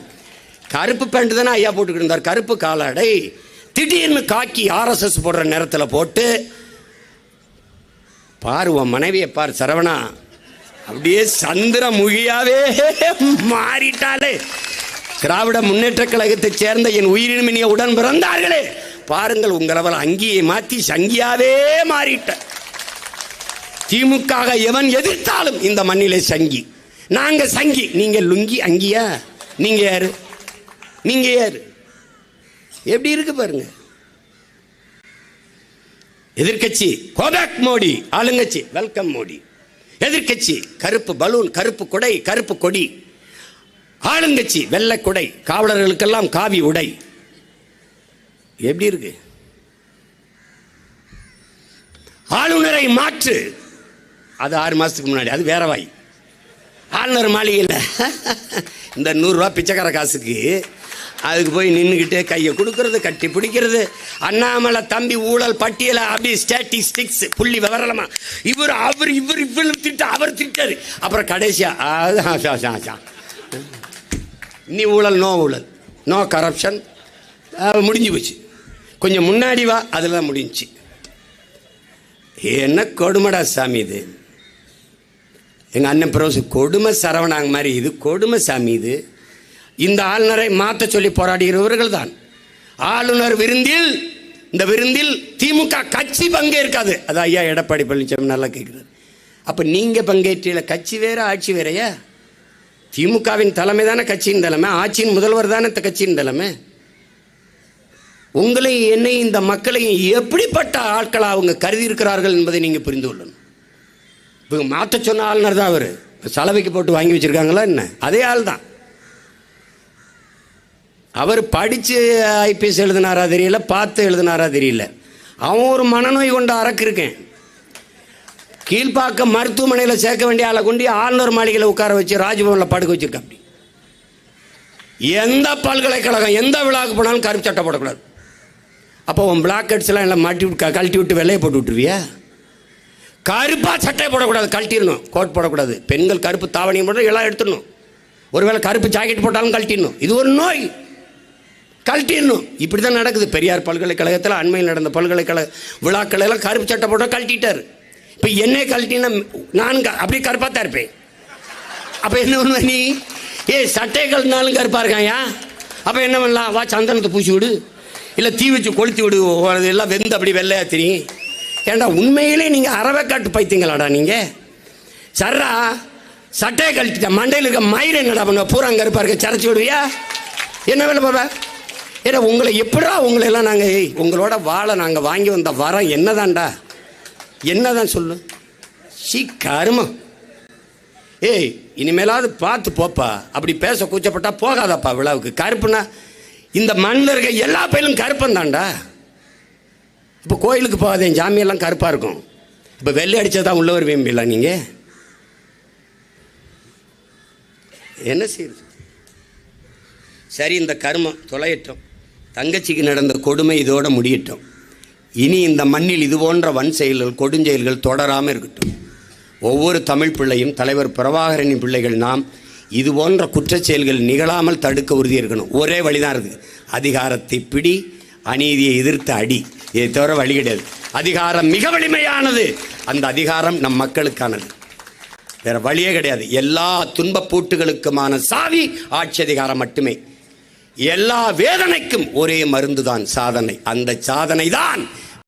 கருப்பு பேண்ட் தானே ஐயா போட்டுக்கிட்டு இருந்தார், கருப்பு காலாடை. திடீர்னு காக்கி ஆர்எஸ்எஸ் போடுற நேரத்தில் போட்டு பாரு உன் மனைவியை பார் சரவணா, அப்படியே சந்திரமுகியாவே மாறிட்டாலே. திராவிட முன்னேற்ற கழகத்தை சேர்ந்த என் உயிரினுமினிய உடன் பிறந்தார்களே, பாருங்கள் உங்களவள் அங்கியை மாற்றி சங்கியாவே மாறிட்ட. திமுக எவன் எதிர்த்தாலும் இந்த மண்ணிலே சங்கி. நாங்க சங்கி, நீங்க லுங்கி அங்கியா? நீங்க யாரு? நீங்க யாரு? எப்படி இருக்கு பாருங்க. எதிர்கட்சி கோபேக் மோடி, ஆளுங்கட்சி வெல்கம் மோடி. எதிர்கட்சி கருப்பு பலூன், கருப்பு கொடை, கருப்பு கொடி. ஆளுங்கட்சி வெள்ளை கொடை, காவலர்களுக்கெல்லாம் காவி உடை. எப்படி இருக்கு? ஆளுநரை மாற்று, அது 6 மாசத்துக்கு முன்னாடி, அது வேற வாய். ஆளுநர் மாளிகையில் இந்த 100 ரூபா பிச்சைக்கார காசுக்கு அதுக்கு போய் நின்றுக்கிட்டு கையை கொடுக்கறது, கட்டி பிடிக்கிறது. அண்ணாமலை தம்பி ஊழல் பட்டியலை அப்படி ஸ்டாட்டிஸ்டிக்ஸ் புள்ளி விவரமா இவர் அவர் இவர் இவர் திட்ட அவர் திட்டாரு. அப்புறம் கடைசியா நீ ஊழல் நோ ஊழல் நோ கரப்ஷன் முடிஞ்சு போச்சு. கொஞ்சம் முன்னாடி வா, அதில் தான் முடிஞ்சு. என்ன கொடுமைடா சாமி இது. எங்கள் அண்ணன் பிரோசு கொடுமை சரவணாங்க மாதிரி, இது கொடுமை சாமி இது. இந்த ஆளுநரை மாற்ற சொல்லி போராடுகிறவர்கள் தான். ஆளுநர் விருந்தில், இந்த விருந்தில் திமுக கட்சி பங்கேற்காது. அது ஐயா எடப்பாடி பழனிசாமி நல்லா கேட்குறாரு. அப்போ நீங்கள் பங்கேற்றீங்கள, கட்சி வேற ஆட்சி வேறையா? திமுகவின் தலைமை தானே கட்சியின் தலைமை, ஆட்சியின் முதல்வர் தானே கட்சியின் தலைமை. உங்களையும் என்னையும் இந்த மக்களையும் எப்படிப்பட்ட ஆட்களை அவங்க கருதி இருக்கிறார்கள் என்பதை நீங்கள் புரிந்து கொள்ளணும். இப்போ மாற்ற சொன்ன ஆளுநர் தான் அவர். சலவைக்கு போட்டு வாங்கி வச்சிருக்காங்களா என்ன? அதே ஆள் தான். அவர் படித்து ஐபிஎஸ் எழுதினாரா தெரியல, பார்த்து எழுதினாரா தெரியல. அவன் ஒரு மனநோய் கொண்டு அரக்கு இருக்கேன். கீழ்ப்பாக்கம் மருத்துவமனையில் சேர்க்க வேண்டிய ஆளை கொண்டு ஆளுநர் மாளிகையில் உட்கார வச்சு ராஜ்பவனில் படுக்க வச்சிருக்க. அப்படி எந்த பல்கலைக்கழகம் எந்த விழாவுக்கு போனாலும் கருப்பு சட்டை போடக்கூடாது. அப்போ உன் பிளாக் ஹெட்ஸ்லாம் எல்லாம் மாட்டி விட்டு கழட்டி விட்டு வெள்ளையை போட்டு விட்டுருவியா? கருப்பாக சட்டை போடக்கூடாது, கழட்டிடணும். கோட் போடக்கூடாது. பெண்கள் கருப்பு தாவணியும் போட்டு எல்லாம் எடுத்துடணும். ஒருவேளை கருப்பு ஜாக்கெட் போட்டாலும் கழட்டிடணும். இது ஒரு நோய், கழட்டிடணும். இப்படி தான் நடக்குது. பெரியார் பல்கலைக்கழகத்தில் அண்மையில் நடந்த பல்கலைக்கழக விழாக்கள் எல்லாம் கருப்பு சட்டை போட்டால் கழட்டிட்டார். இப்போ என்னை கழட்டினா நான் அப்படியே கருப்பாக தான் இருப்பேன். அப்போ என்ன பண்ணுவ நீ? சட்டைகள்னாலும் கருப்பாக இருக்காயா? அப்போ என்ன பண்ணலாம்? வா சந்தனத்தை பூசி விடு, இல்லை தீ வச்சு கொளுத்தி விடு, எல்லாம் வெந்து அப்படி வெள்ளையா தெரியும். ஏண்டா உண்மையிலே நீங்கள் அறவைக்காட்டு பைத்தியங்களாடா நீங்கள். சர்ரா சட்டையை கழட்டிட்ட மண்டையில் இருக்க மயிர் என்னடா பண்ணுவ? பூரா கருப்பாக இருக்க சரைச்சி விடுவியா? என்ன வேலை பாப்பா? ஏன்னா உங்களை எப்படா உங்களை எல்லாம் நாங்கள் உங்களோட வாழை நாங்கள் வாங்கி வந்த வரோம் என்னதான்டா? என்னதான் சொல்லு கருமம். இனிமேலாவது பார்த்து போப்பா. அப்படி பேச கூச்சப்பட்டா போகாதப்பா விழாவுக்கு. கருப்புனா இந்த மண்ணில் இருக்க எல்லா பயிலும் கருப்பம் தான்டா. இப்போ கோயிலுக்கு போகாதே, ஜாமியெல்லாம் கருப்பாக இருக்கும். இப்போ வெள்ளை அடித்ததான் உள்ள வருவீங்களா நீங்கள்? என்ன செய்யுது? சரி, இந்த கருமம் தொலையட்டும். தங்கச்சிக்கு நடந்த கொடுமை இதோட முடியட்டும். இனி இந்த மண்ணில் இது போன்ற வன் செயல்கள் கொடுஞ்செயல்கள் தொடராமல் இருக்கட்டும். ஒவ்வொரு தமிழ் பிள்ளையும், தலைவர் பிரபாகரனின் பிள்ளைகள் நாம் இது போன்ற குற்றச் செயல்கள் நிகழாமல் தடுக்க உறுதி இருக்கணும். ஒரே வழிதான் இருக்குது. அதிகாரத்தை பிடி, அநீதியை எதிர்த்து அடி. இதை தவிர வழி கிடையாது. அதிகாரம் மிக வலிமையானது. அந்த அதிகாரம் நம் மக்களுக்கானது. வேற வழியே கிடையாது. எல்லா துன்பப் பூட்டுகளுக்குமான சாவி ஆட்சி அதிகாரம் மட்டுமே. எல்லா வேதனைக்கும் ஒரே மருந்துதான் சாதனை. அந்த சாதனை தான்